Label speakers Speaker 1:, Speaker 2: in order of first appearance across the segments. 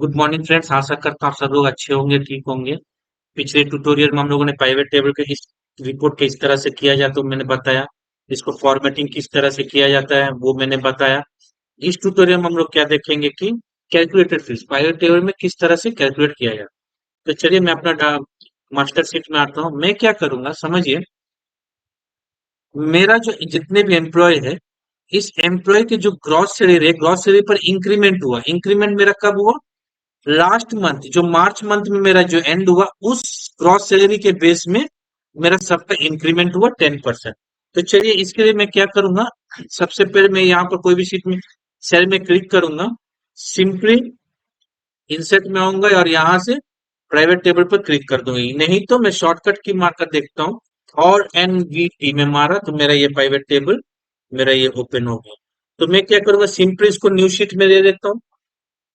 Speaker 1: Good morning friends. आशा करता हूँ आप सब लोग अच्छे होंगे, ठीक होंगे। पिछले ट्यूटोरियल में हम लोगों ने पाइवेट टेबल के इस रिपोर्ट किस तरह से किया जाता है वो मैंने बताया। इसको फॉर्मेटिंग किस तरह से किया जाता है वो मैंने बताया। इस ट्यूटोरियल में हम लोग क्या देखेंगे कि कैलकुलेटेड फील्ड्स पाइवेट टेबल में किस तरह से कैलकुलेट किया जाए। तो चलिए मैं अपना मास्टर शीट में आता हूँ। मैं क्या करूंगा समझिए। मेरा जो जितने भी एम्प्लॉय है, इस एम्प्लॉय के जो ग्रॉस सैलरी है, ग्रॉस सैलरी पर इंक्रीमेंट हुआ। इंक्रीमेंट मेरा कब हुआ? लास्ट मंथ, जो मार्च मंथ में मेरा जो एंड हुआ, उस ग्रॉस सैलरी के बेस में मेरा सबका इंक्रीमेंट हुआ 10%। तो चलिए इसके लिए मैं क्या करूंगा। सबसे पहले मैं यहाँ पर कोई भी शीट में सेल में क्लिक करूंगा। सिंपली इंसर्ट में आऊंगा और यहाँ से प्राइवेट टेबल पर क्लिक कर दूंगी। नहीं तो मैं शॉर्टकट की मारकर देखता हूँ, और एन वी टी में मारा तो मेरा ये प्राइवेट टेबल मेरा ये ओपन हो गया। तो मैं क्या करूंगा, सिंपली इसको न्यू शीट में दे देता हूँ।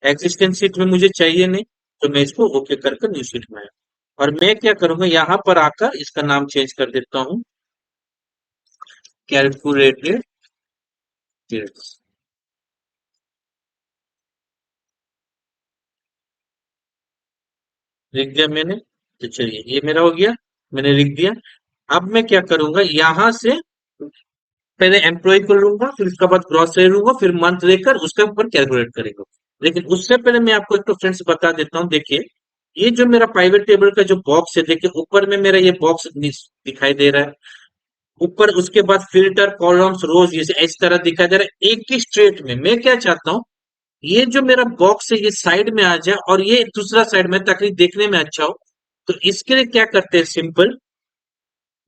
Speaker 1: एग्जिस्टेंस शीट में मुझे चाहिए नहीं, तो मैं इसको ओके करके न्यू शीट में आया। और मैं क्या करूंगा, यहाँ पर आकर इसका नाम चेंज कर देता हूँ, कैलकुलेटेड डेट्स। लिख दिया मैंने। तो चलिए ये मेरा हो गया, मैंने लिख दिया। अब मैं क्या करूंगा, यहाँ से पहले एम्प्लॉय को लूंगा, फिर उसके बाद ग्रॉस सैलरी लूंगा, फिर मंथ लेकर उसके ऊपर कैलकुलेट करेंगे। लेकिन उससे पहले मैं आपको एक तो फ्रेंड्स बता देता हूँ। देखिए ये जो मेरा प्राइवेट टेबल का जो बॉक्स है, देखिए ऊपर में मेरा ये बॉक्स दिखाई दे रहा है। ऊपर उसके बाद फिल्टर कॉलम्स रोज ये इस तरह दिखाई दे रहा है एक ही स्ट्रेट में। मैं क्या चाहता हूँ, ये जो मेरा बॉक्स है ये साइड में आ जाए और ये दूसरा साइड में, ताकि देखने में अच्छा हो। तो इसके लिए क्या करते हैं, सिंपल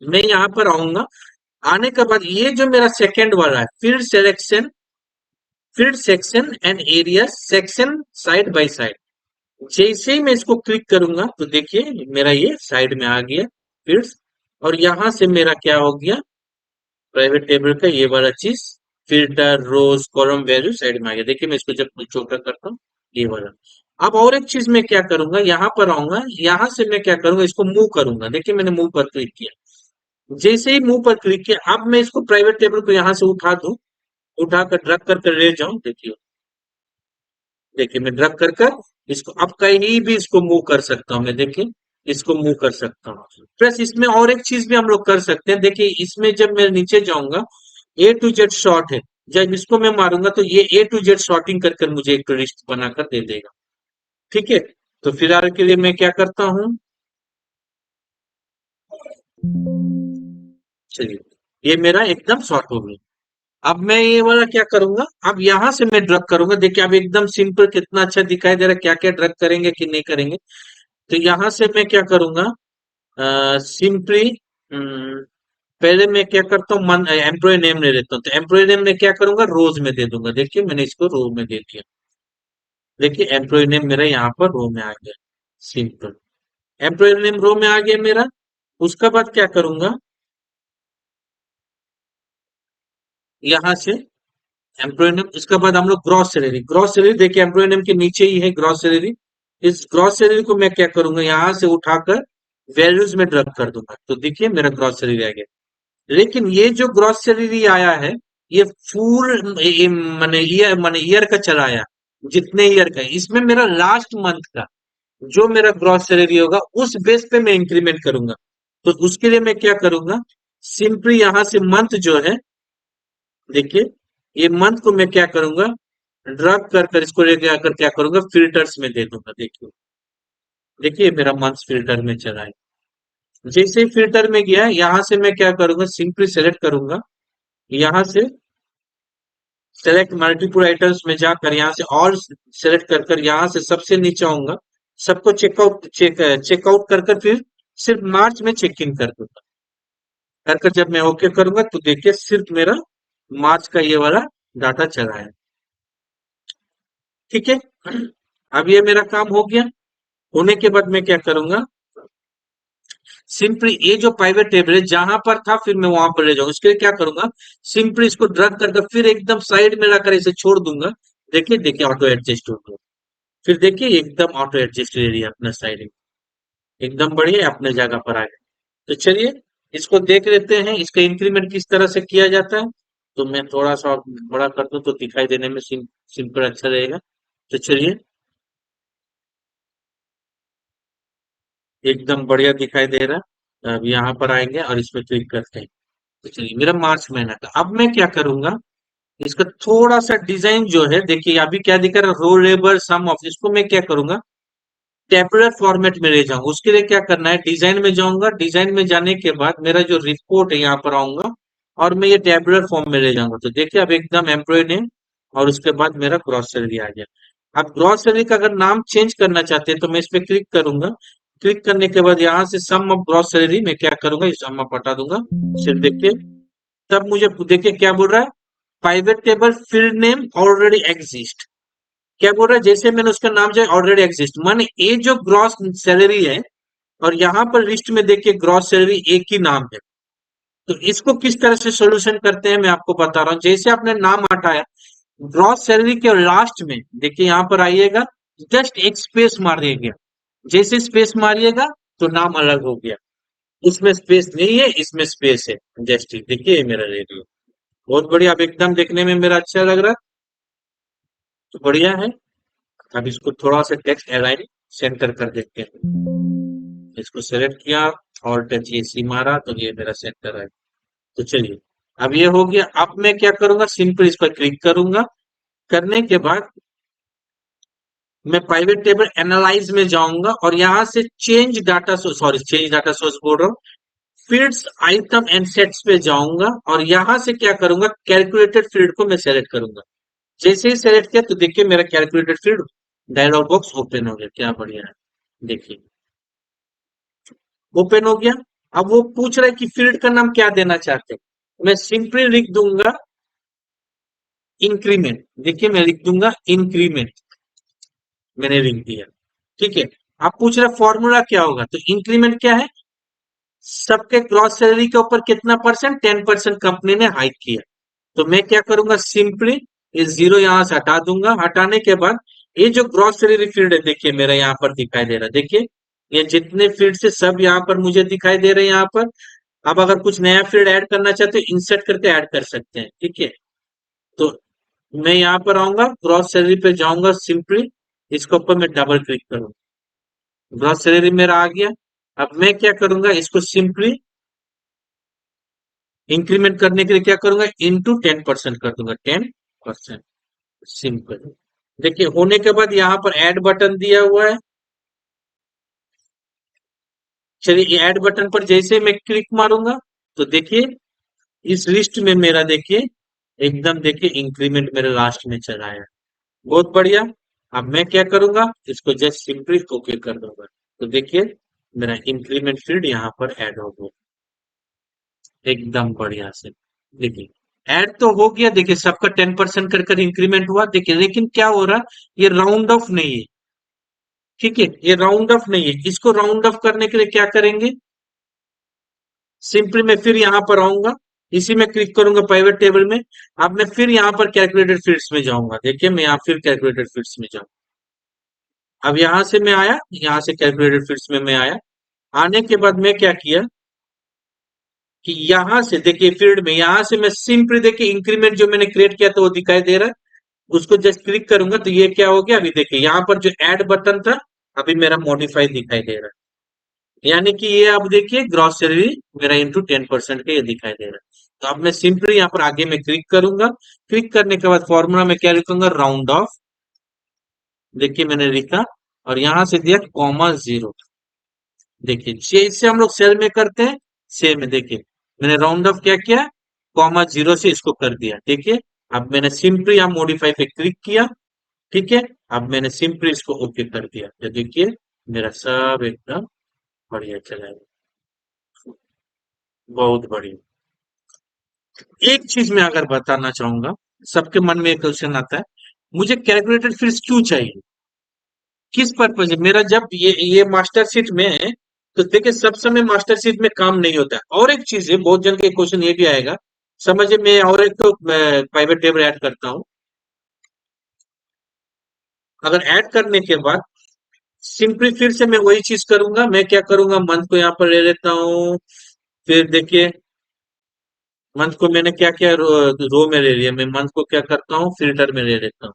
Speaker 1: मैं यहाँ पर आऊंगा। आने के बाद ये जो मेरा सेकंड वाला है, field selection, field section and area section side by side, जैसे ही मैं इसको क्लिक करूंगा तो देखिए मेरा ये साइड में आ गया फील्ड्स। और यहां से मेरा क्या हो गया, प्राइवेट टेबल का ये वाला चीज, फिल्टर रोज कॉलम वैल्यू साइड में आ गया। देखिए मैं इसको जब छोटा करता हूँ, ये वाला। अब और एक चीज मैं क्या करूंगा, यहाँ पर आऊंगा, यहाँ से मैं क्या करूंगा, इसको मूव करूंगा। देखिए मैंने मूव पर क्लिक किया। जैसे ही मूव पर क्लिक किया, अब मैं इसको प्राइवेट टेबल को यहाँ से उठा दूं, उठाकर ड्रग कर ले जाऊं। देखिए देखिए मैं ड्रग कर इसको अब कहीं भी इसको मूव कर सकता हूँ। मैं देखिए इसको मूव कर सकता हूँ। प्लस इसमें और एक चीज भी हम लोग कर सकते हैं। देखिए इसमें जब मैं नीचे जाऊंगा, ए टू जेड शॉर्ट है। जब इसको मैं मारूंगा तो ये ए टू जेड शॉर्टिंग कर कर मुझे एक लिस्ट बनाकर दे देगा। ठीक है। तो फिलहाल के लिए मैं क्या करता हूँ, चलिए ये मेरा एकदम शॉर्ट हो गया। अब मैं ये वाला क्या करूंगा, अब यहां से मैं ड्रग करूंगा। देखिए अब एकदम सिंपल कितना अच्छा दिखाई दे रहा है। क्या क्या ड्रग करेंगे कि नहीं करेंगे। तो यहां से मैं क्या करूंगा, सिंपली पहले मैं क्या करता हूँ, मन एम्प्लॉय नेम ले लेता हूँ। तो एम्प्लॉय नेम में क्या करूंगा, रोज में दे दूंगा। देखिए मैंने इसको रो में दे दिया। देखिए एम्प्लॉय नेम मेरा यहाँ पर रो में आ गया। सिंपल एम्प्लॉय नेम रो में आ गया मेरा। उसका बाद क्या करूंगा, यहाँ से एम्प्लॉय नेम, इसके बाद हम लोग ग्रॉस सैलरी, ग्रॉस सैलरी देखिए एम्प्लॉय नेम के नीचे ही है ग्रॉस सैलरी। इस ग्रॉस सैलरी को मैं क्या करूंगा, यहाँ से उठाकर वैल्यूज में ड्रग कर दूंगा। तो देखिए मेरा ग्रॉस सैलरी आ गया। लेकिन ये जो ग्रॉस सैलरी आया है, ये फुल माने ईयर का चला आया। जितने ईयर का है, इसमें मेरा लास्ट मंथ का जो मेरा ग्रॉस सैलरी होगा उस बेस पे मैं इंक्रीमेंट करूंगा। तो उसके लिए मैं क्या करूंगा, सिंपली यहां से मंथ जो है, देखिए ये मंथ को मैं क्या करूंगा, ड्रग कर कर इसको लेके आकर क्या करूंगा, फिल्टर्स में दे दूंगा। देखिए देखिए मेरा मंथ फिल्टर में चला है। जैसे ही फिल्टर में गया, यहां से मैं क्या करूंगा, सिंपली सेलेक्ट करूंगा। यहाँ से सेलेक्ट मल्टीपल आइटम्स में जाकर यहाँ से ऑल सेलेक्ट कर कर यहाँ से सबसे नीचे आऊंगा। सबको चेकआउट कर कर फिर सिर्फ मार्च में चेक इन कर दूंगा। कर कर जब मैं ओके करूंगा तो देखिए सिर्फ मेरा मार्च का ये वाला डाटा चला है। ठीक है। अब ये मेरा काम हो गया। होने के बाद मैं क्या करूंगा, सिंपली ये जो प्राइवेट टेबल है जहां पर था, फिर मैं वहां पर ले जाऊंगा। उसके लिए क्या करूंगा, सिंपली इसको ड्रग करके फिर एकदम साइड में लाकर इसे छोड़ दूंगा। देखिए देखिए ऑटो एडजस्ट हो गया। फिर देखिए एकदम ऑटो एडजस्ट एरिया अपना साइड में एकदम बढ़िया अपने जगह पर आ गया। तो चलिए इसको देख लेते हैं, इसका इंक्रीमेंट किस तरह से किया जाता है। तो मैं थोड़ा सा और बड़ा कर दूं तो दिखाई देने में सिंपल अच्छा रहेगा। तो चलिए एकदम बढ़िया दिखाई दे रहा है। अब यहाँ पर आएंगे और इस पे क्लिक करते हैं। तो चलिए मेरा मार्च महीना का, अब मैं क्या करूंगा, इसका थोड़ा सा डिजाइन जो है देखिए अभी क्या दिख रहा है, रो लेबर सम ऑफ, इसको मैं क्या करूंगा, टेबुलर फॉर्मेट में ले जाऊंगा। उसके लिए क्या करना है, डिजाइन में जाऊंगा, डिजाइन में जाने के बाद मेरा जो रिपोर्ट है यहाँ पर आऊंगा और मैं ये टेबुलर फॉर्म में ले जाऊंगा। तो देखिए अब एकदम एम्प्लॉय नेम और उसके बाद मेरा ग्रॉस सैलरी आ गया। अब ग्रॉस सैलरी का अगर नाम चेंज करना चाहते हैं तो मैं इस पे क्लिक करूंगा। क्लिक करने के बाद यहाँ से सम ऑफ ग्रॉस सैलरी में क्या करूंगा, इस सम ऑफ हटा दूंगा। सिर्फ देखिए तब मुझे देखिए क्या बोल रहा है, private table field name already exist. क्या बोल रहा है, जैसे मैंने उसका नाम जो है ऑलरेडी एग्जिस्ट, माने ये जो ग्रॉस सैलरी है और यहाँ पर लिस्ट में देखिए ग्रॉस सैलरी एक ही नाम है। तो इसको किस तरह से सोल्यूशन करते हैं मैं आपको बता रहा हूँ। जैसे आपने नाम हटाया, ग्रॉस सैलरी के लास्ट में देखिए यहाँ पर आइएगा, जस्ट एक स्पेस मार दिया। जैसे स्पेस मारिएगा तो नाम अलग हो गया। उसमें स्पेस नहीं है, इसमें स्पेस है। जस्ट देखिए ये मेरा रेडियो बहुत बढ़िया, अब एकदम देखने में मेरा अच्छा लग रहा है। तो बढ़िया है। अब इसको थोड़ा सा टेक्स्ट अलाइन सेंटर कर देते हैं। इसको सेलेक्ट किया और टच एसी मारा तो ये मेरा सेंटर है। तो चलिए अब ये हो गया। अब मैं क्या करूंगा, सिंपल इस पर क्लिक करूंगा। करने के बाद मैं प्राइवेट टेबल एनालाइज में जाऊंगा और यहां से change data source, sorry change data source बोल रहा हूँ, फील्ड्स आइटम एंड सेट्स पे जाऊंगा और यहां से क्या करूंगा, कैलकुलेटेड फील्ड को मैं सेलेक्ट करूंगा। जैसे ही सेलेक्ट किया तो देखिए मेरा calculated field dialog box open हो गया। क्या बढ़िया है, देखिए ओपन हो गया। अब वो पूछ रहा है कि फील्ड का नाम क्या देना चाहते हैं। मैं सिंपली लिख दूंगा इंक्रीमेंट। देखिए मैं लिख दूंगा इंक्रीमेंट, मैंने लिख दिया। ठीक है। आप पूछ रहे फॉर्मूला क्या होगा, तो इंक्रीमेंट क्या है, सबके ग्रॉस सैलरी के ऊपर कितना परसेंट, 10% कंपनी ने हाइक किया। तो मैं क्या करूंगा, सिंपली ये जीरो यहां से हटा दूंगा। हटाने के बाद ये जो ग्रॉस सैलरी फील्ड है देखिए मेरा यहाँ पर दिखाई दे रहा है। देखिए ये जितने फील्ड से सब यहाँ पर मुझे दिखाई दे रहे हैं यहाँ पर। अब अगर कुछ नया फील्ड ऐड करना चाहते हो इंसर्ट करके ऐड कर सकते हैं। ठीक है। तो मैं यहाँ पर आऊंगा, ग्रॉस सैलरी पे जाऊंगा, सिंपली इसके ऊपर मैं डबल क्लिक करूंगा, ग्रॉस सैलरी मेरा आ गया। अब मैं क्या करूंगा, इसको सिंपली इंक्रीमेंट करने के लिए क्या करूंगा, इंटू 10% कर दूंगा, 10%। सिंपल। देखिए होने के बाद यहाँ पर ऐड बटन दिया हुआ है। चलिए ऐड बटन पर जैसे मैं क्लिक मारूंगा तो देखिए इस लिस्ट में मेरा देखिए एकदम देखिए इंक्रीमेंट मेरे लास्ट में चला है। बहुत बढ़िया। अब मैं क्या करूंगा, इसको जस्ट सिंपली ओके कर दूंगा। तो देखिए मेरा इंक्रीमेंट फील्ड यहाँ पर ऐड हो गया एकदम बढ़िया से। देखिए ऐड तो हो गया, देखिए सबका 10% कर कर इंक्रीमेंट हुआ। देखिए लेकिन क्या हो रहा, ये राउंड ऑफ नहीं है। ठीक है, ये राउंड ऑफ नहीं है। इसको राउंड ऑफ करने के लिए क्या करेंगे, सिंपली मैं फिर यहाँ पर आऊंगा, इसी में क्लिक करूंगा प्राइवेट टेबल में। अब मैं फिर यहाँ पर कैलकुलेटेड फील्ड्स में जाऊंगा। देखिए मैं यहाँ फिर कैलकुलेटेड फील्ड्स में जाऊँ। अब यहाँ से मैं आया, यहाँ से कैलकुलेटेड फील्ड्स में मैं आया। आने के बाद मैं क्या किया कि यहाँ से देखिए फील्ड में, यहाँ से मैं सिंपली देखिए इंक्रीमेंट जो मैंने क्रिएट किया था वो दिखाई दे रहा है। उसको जस्ट क्लिक करूंगा तो ये क्या हो गया, अभी देखिए यहाँ पर जो ऐड बटन था अभी मेरा मॉडिफाई दिखाई दे रहा है। यानी कि ये अब देखिए ग्रॉस सैलरी मेरा इंटू 10% का ये दिखाई दे रहा है। तो अब मैं सिंपली यहाँ पर आगे में क्लिक करूंगा। क्लिक करने के बाद फॉर्मूला में क्या लिखूंगा, राउंड ऑफ। देखिए मैंने लिखा और यहाँ से दिया कॉमा जीरो। देखिए जैसे हम लोग सेल में करते हैं सेम है। देखिए मैंने राउंड ऑफ क्या किया, कॉमा जीरो से इसको कर दिया। देखिए अब मैंने सिंपली यहाँ मॉडिफाई पे क्लिक किया। ठीक है। अब मैंने सिंपली इसको ओके कर दिया तो देखिए मेरा सब एकदम बढ़िया चला है। बहुत बढ़िया। एक चीज मैं अगर बताना चाहूंगा, सबके मन में एक क्वेश्चन आता है, मुझे कैलकुलेटेड फीस क्यों चाहिए, किस पर्पज है मेरा, जब ये मास्टर शीट में है तो देखिए सब समय मास्टर शीट में काम नहीं होता है। और एक चीज है, बहुत जन के क्वेश्चन ये भी आएगा, समझिए मैं और एक तो प्राइवेट टेबल ऐड करता हूँ। अगर ऐड करने के बाद सिंपली फिर से मैं वही चीज करूंगा, मैं क्या करूंगा, मंथ को यहाँ पर ले लेता हूँ। फिर देखिए मंथ को मैंने क्या किया, रो में ले लिया। मैं मंथ को क्या करता हूँ, फिल्टर में ले लेता हूँ।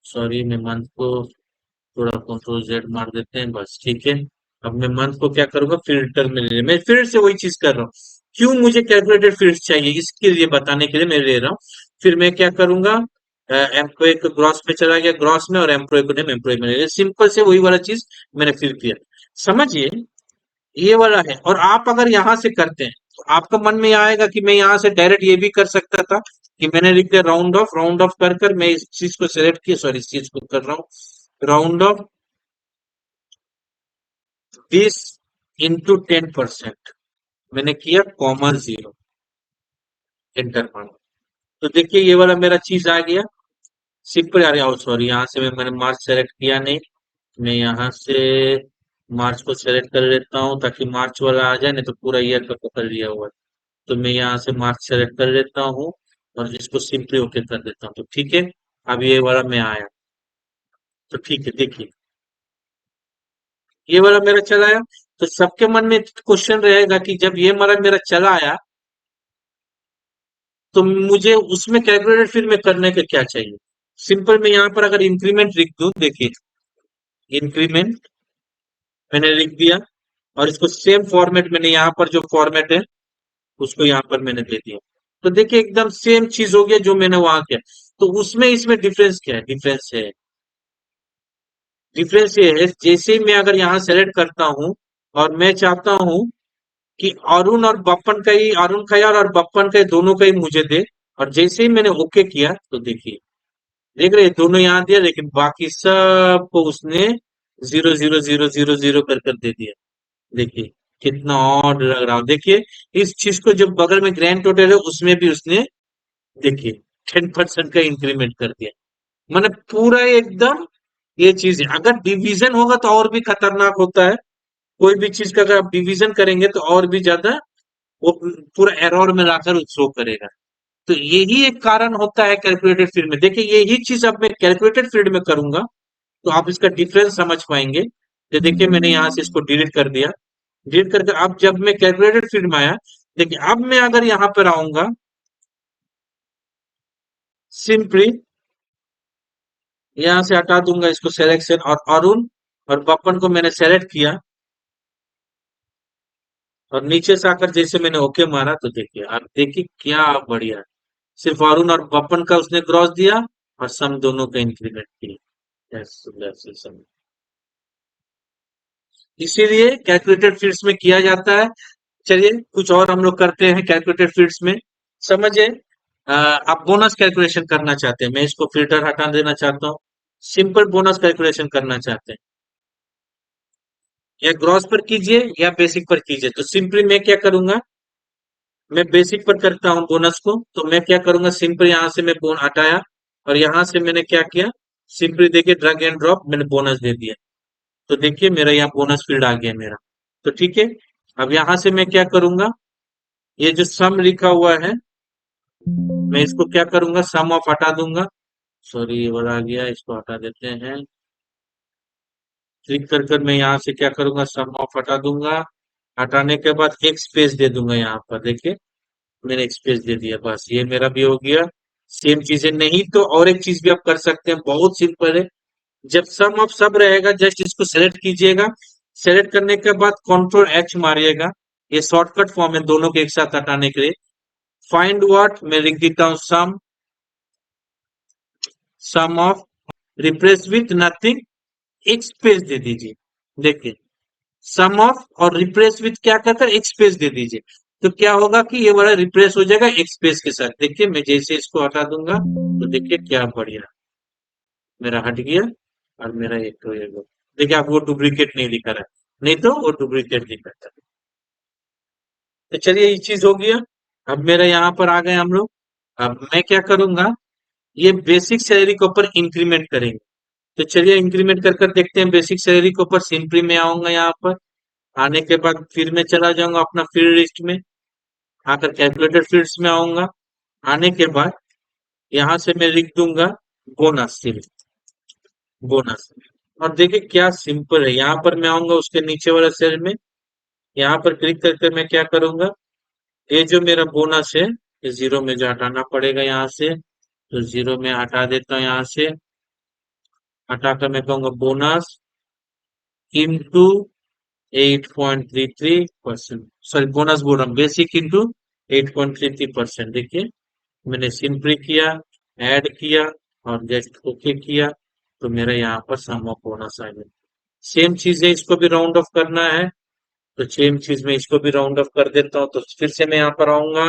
Speaker 1: सॉरी मैं मंथ को थोड़ा कंट्रोल जेड मार देते हैं बस। ठीक है। अब मैं मंथ को क्या करूंगा, फिल्टर में ले, मैं फिर से वही चीज कर रहा हूँ। क्यों मुझे कैलकुलेटेड फील्ड्स चाहिए, इसके लिए बताने के लिए मैं ले रहा हूँ। फिर मैं क्या करूंगा, एम्प्लॉय को ग्रॉस में चला गया, ग्रॉस में, और एम्प्लॉय को नेम एम्प्लॉय में ले लिया। सिंपल से वही वाला चीज मैंने फिर किया। समझिए, ये वाला है। और आप अगर यहाँ से करते हैं तो आपका मन में आएगा कि मैं यहाँ से डायरेक्ट ये भी कर सकता था कि मैंने लिख दिया राउंड ऑफ कर कर मैं इस चीज को सिलेक्ट किया, सॉरी इस चीज को कर रहा हूँ, राउंड ऑफ दिस इंटू 10%, मैंने किया कॉमा जीरो, एंटर मारो। तो देखिए ये वाला मेरा चीज आ गया। सिंपल आ गया। सॉरी, यहाँ से मैंने मार्च सेलेक्ट किया नहीं, मैं यहाँ से मार्च को सेलेक्ट कर लेता हूँ ताकि मार्च वाला आ जाए, नहीं तो पूरा ईयर का पकड़ लिया हुआ है। तो मैं यहाँ से मार्च सेलेक्ट कर लेता हूँ और इसको सिंपली ओके कर देता हूँ, तो ठीक है। अब ये वाला मैं आया, तो ठीक है, देखिए ये वाला मेरा चला आया। तो सबके मन में क्वेश्चन रहेगा कि जब ये वाला मेरा चला आया तो मुझे उसमें कैलकुलेटेड फिर में करने के क्या चाहिए। सिंपल, मैं यहाँ पर अगर इंक्रीमेंट लिख दूं, देखिए इंक्रीमेंट मैंने लिख दिया, और इसको सेम फॉर्मेट मैंने यहाँ पर जो फॉर्मेट है उसको यहाँ पर मैंने दे दिया। तो देखिए एकदम सेम चीज हो गया जो मैंने वहां किया। तो उसमें इसमें डिफरेंस क्या है, डिफरेंस ये है, जैसे ही मैं अगर यहाँ सेलेक्ट करता हूँ और मैं चाहता हूँ कि अरुण और बप्पन का ही, अरुण खयार और बप्पन का ही दोनों का ही मुझे दे, और जैसे ही मैंने ओके किया तो देखिए, देख रहे हैं, दोनों यहाँ दिया लेकिन बाकी सबको उसने 0 0 0 0 0 कर कर दे दिया। देखिए कितना ऑड लग रहा है, देखिए इस चीज को जो बगल में ग्रैंड टोटल है उसमें भी उसने, देखिए 10% का इंक्रीमेंट कर दिया। मतलब पूरा एकदम ये चीज है। अगर डिवीजन होगा तो और भी खतरनाक होता है। कोई भी चीज का अगर आप डिवीजन करेंगे तो और भी ज्यादा वो पूरा एरर में लाकर शो करेगा। तो यही एक कारण होता है कैलकुलेटेड फील्ड में। देखिए यही चीज अब मैं कैलकुलेटेड फील्ड में करूंगा तो आप इसका डिफरेंस समझ पाएंगे। तो देखिए मैंने यहाँ से इसको डिलीट कर दिया, डिलीट करके अब जब मैं कैलकुलेटेड फील्ड में आया, देखिए अब मैं अगर यहाँ पर आऊंगा, सिंपली यहाँ से हटा दूंगा इसको सिलेक्शन, और अरुण और बप्पन को मैंने सेलेक्ट किया, और नीचे से आकर जैसे मैंने ओके मारा तो देखिए, अब देखिए क्या बढ़िया। सिर्फ अरुण और बप्पन का उसने क्रॉस दिया और सम दोनों का इंक्रीमेंट किया। इसीलिए कैलकुलेटेड फील्ड्स में किया जाता है। चलिए कुछ और हम लोग करते हैं कैलकुलेटेड फील्ड्स में। समझे, आप बोनस कैलकुलेशन करना चाहते हैं, मैं इसको फिल्टर हटा देना चाहता हूँ। सिंपल बोनस कैलकुलेशन करना चाहते हैं, या ग्रॉस पर कीजिए या बेसिक पर कीजिए। तो सिंपली मैं क्या करूंगा, मैं बेसिक पर करता हूँ बोनस को, तो मैं क्या करूंगा, सिंपल यहाँ से मैं बोन हटाया, और यहाँ से मैंने क्या किया, सिंपली देखिए ड्रैग एंड ड्रॉप मैंने बोनस दे दिया। तो देखिए मेरा यहाँ बोनस फील्ड आ गया मेरा। तो ठीक है, अब यहाँ से मैं क्या करूंगा, ये जो सम लिखा हुआ है मैं इसको क्या करूंगा, सम ऑफ हटा दूंगा। सॉरी ये वाला आ गया, इसको हटा देते हैं। क्लिक कर कर मैं यहाँ से क्या करूंगा, सम ऑफ हटा दूंगा। हटाने के बाद एक स्पेस दे दूंगा यहाँ पर, देखिए मैंने एक स्पेस दे दिया, बस ये मेरा भी हो गया। सेम चीजें नहीं तो और एक चीज भी आप कर सकते हैं, बहुत सिंपल है। जब सम ऑफ सब रहेगा जस्ट इसको सेलेक्ट कीजिएगा, सेलेक्ट करने के बाद कंट्रोल एच मारिएगा, ये शॉर्टकट फॉर्म है दोनों के एक साथ हटाने के लिए। फाइंड व्हाट मैं लिख देता हूँ, सम ऑफ, रिप्लेस विथ नथिंग, एक स्पेस दे दीजिए। देखिए सम ऑफ और रिप्लेस विथ क्या कहकर एक स्पेस दे दीजिए, तो क्या होगा कि ये वाला रिप्लेस हो जाएगा एक स्पेस के साथ। देखिए मैं जैसे इसको हटा दूंगा तो देखिए क्या बढ़िया मेरा हट गया, और मेरा एक तो ये लो। देखिए आप वो डुप्लीकेट नहीं दिखा रहा है, नहीं तो वो डुप्लीकेट दिखा था। तो चलिए ये चीज हो गया। अब मेरा यहाँ पर आ गए हम लोग। अब मैं क्या करूंगा, ये बेसिक सैलरी के ऊपर इंक्रीमेंट करेंगे। तो चलिए इंक्रीमेंट कर कर देखते हैं बेसिक सैलरी के ऊपर। सिंपली मैं आऊंगा यहाँ पर, आने के बाद फिर मैं चला जाऊंगा अपना फील्ड लिस्ट में, आकर कैलकुलेटेड फील्ड्स में आऊंगा। आने के बाद यहाँ से मैं लिख दूंगा बोनस, सिर्फ बोनस। और देखिए क्या सिंपल है, यहाँ पर मैं आऊंगा उसके नीचे वाला सेल में, यहाँ पर क्लिक करके मैं क्या करूंगा, ये जो मेरा बोनस है ये जीरो में जो हटाना पड़ेगा यहाँ से, तो जीरो में हटा देता हूँ यहाँ से। हटाकर मैं कहूंगा बोनस इंटू 8.33%, सॉरी बोनस बोल रहा हूँ, बेसिक इंटू 8.33%। देखिए मैंने सिंपली किया, ऐड किया और जस्ट ओके किया, तो मेरा यहाँ पर सम ऑफ बोनस आ गया। सेम चीज है, इसको भी राउंड ऑफ करना है, तो सेम चीज में इसको भी राउंड ऑफ कर देता हूँ। तो फिर से मैं यहाँ पर आऊंगा,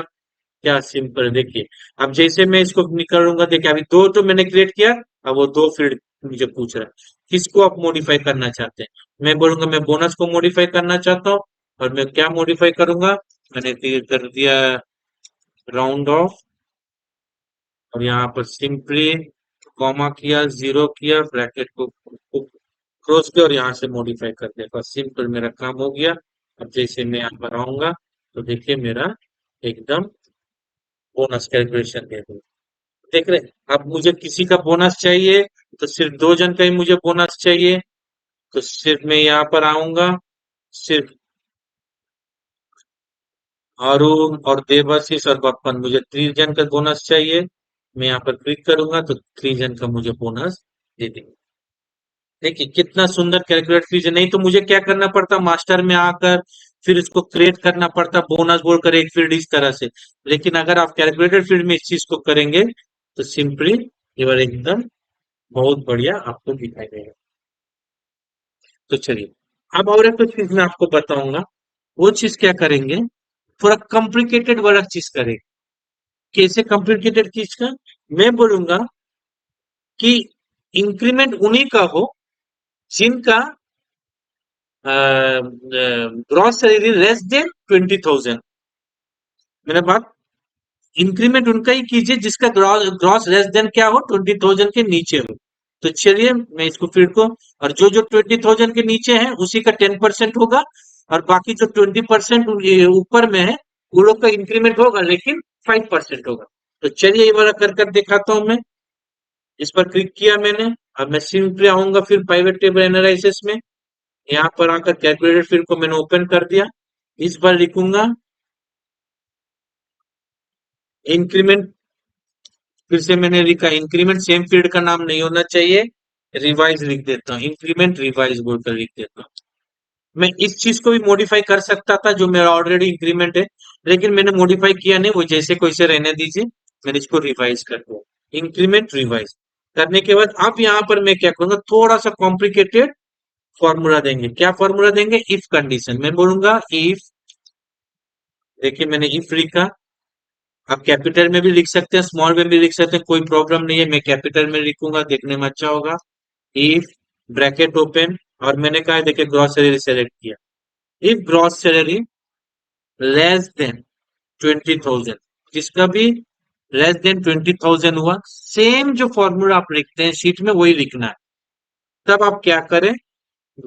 Speaker 1: क्या सिंपल देखिए। अब जैसे मैं इसको निकालूंगा, देखिए अभी दो तो मैंने क्रिएट किया, अब वो दो फील्ड मुझे पूछ रहा है किसको आप मॉडिफाई करना चाहते हैं। मैं बोलूंगा मैं बोनस को मॉडिफाई करना चाहता हूँ, और मैं क्या मॉडिफाई करूंगा, मैंने कर दिया राउंड ऑफ, और यहाँ पर सिंपली कॉमा किया, जीरो किया, ब्रैकेट को क्लोज किया और यहाँ से मॉडिफाई कर दिया, बस सिंपल मेरा काम हो गया। अब जैसे मैं यहाँ पर आऊंगा, तो देखिए मेरा एकदम बोनस कैलकुलेशन दे दूँ, देख रहे हैं? अब मुझे किसी का बोनस चाहिए, तो सिर्फ दो जन का ही मुझे बोनस चाहिए, तो सिर्फ मैं यहाँ पर आऊंगा, सिर्फ अरुण और देवाशीष और बप्पन, मुझे 3 जन का बोनस चाहिए। मैं यहाँ पर क्लिक करूंगा तो 3 जन का मुझे बोनस दे देंगे। देखिए कितना सुंदर कैलकुलेट कीजिए, नहीं तो मुझे क्या करना पड़ता मास्टर में आकर, फिर इसको क्रिएट करना पड़ता बोनस बोलकर एक फील्ड इस तरह से। लेकिन अगर आप कैलकुलेटेड फील्ड में इस चीज को करेंगे, तो सिंपली ये वाला एकदम बहुत बढ़िया आपको दिखाई देगा। तो चलिए, अब और एक चीज मैं आपको बताऊंगा, वो चीज क्या करेंगे, थोड़ा कॉम्प्लिकेटेड वाला चीज करेंगे। कैसे कॉम्प्लिकेटेड चीज का, मैं बोलूंगा कि इंक्रीमेंट उन्हीं का हो जिनका ग्रॉस सैलरी लेस देन 20,000। मैंने बात, इंक्रीमेंट उनका ही कीजिए जिसका ग्रॉस ग्रॉस लेस देन क्या हो, 20,000 के नीचे हो। तो चलिए मैं इसको फिर को, और जो जो 20,000 के नीचे है उसी का 10% होगा, और बाकी जो 20% ऊपर में है वो लोग का इंक्रीमेंट होगा, लेकिन 5% होगा। तो चलिए ये वाला कर कर दिखाता हूं मैं। इस पर क्लिक किया मैंने, अब मैं सिंपली आऊंगा फिर पाइवेट टेबल एनालिसिस में, यहाँ पर आकर कैलकुलेटेड फील्ड को मैंने ओपन कर दिया। इस बार लिखूंगा इंक्रीमेंट, फिर से मैंने लिखा इंक्रीमेंट, सेम फील्ड का नाम नहीं होना चाहिए, रिवाइज लिख देता हूँ, इंक्रीमेंट रिवाइज बोलकर लिख देता हूँ। मैं इस चीज को भी मॉडिफाई कर सकता था जो मेरा ऑलरेडी इंक्रीमेंट है, लेकिन मैंने मॉडिफाई किया नहीं, वो जैसे कैसे रहने दीजिए। मैंने इसको रिवाइज कर दिया, इंक्रीमेंट रिवाइज करने के बाद अब यहाँ पर मैं क्या करूंगा, थोड़ा सा कॉम्प्लिकेटेड फॉर्मूला देंगे। क्या फॉर्मूला देंगे, इफ कंडीशन। मैं बोलूंगा इफ, देखिए मैंने इफ लिखा, आप कैपिटल में भी लिख सकते हैं, स्मॉल में भी लिख सकते हैं, कोई प्रॉब्लम नहीं है, मैं कैपिटल में लिखूंगा, देखने में अच्छा होगा। इफ ब्रैकेट ओपन, और मैंने कहा देखिए ग्रॉस सैलरी सेलेक्ट किया, if gross salary less than 20,000, जिसका भी लेस देन 20,000 हुआ, सेम जो फॉर्मूला आप लिखते हैं शीट में वही लिखना है। तब आप क्या करें,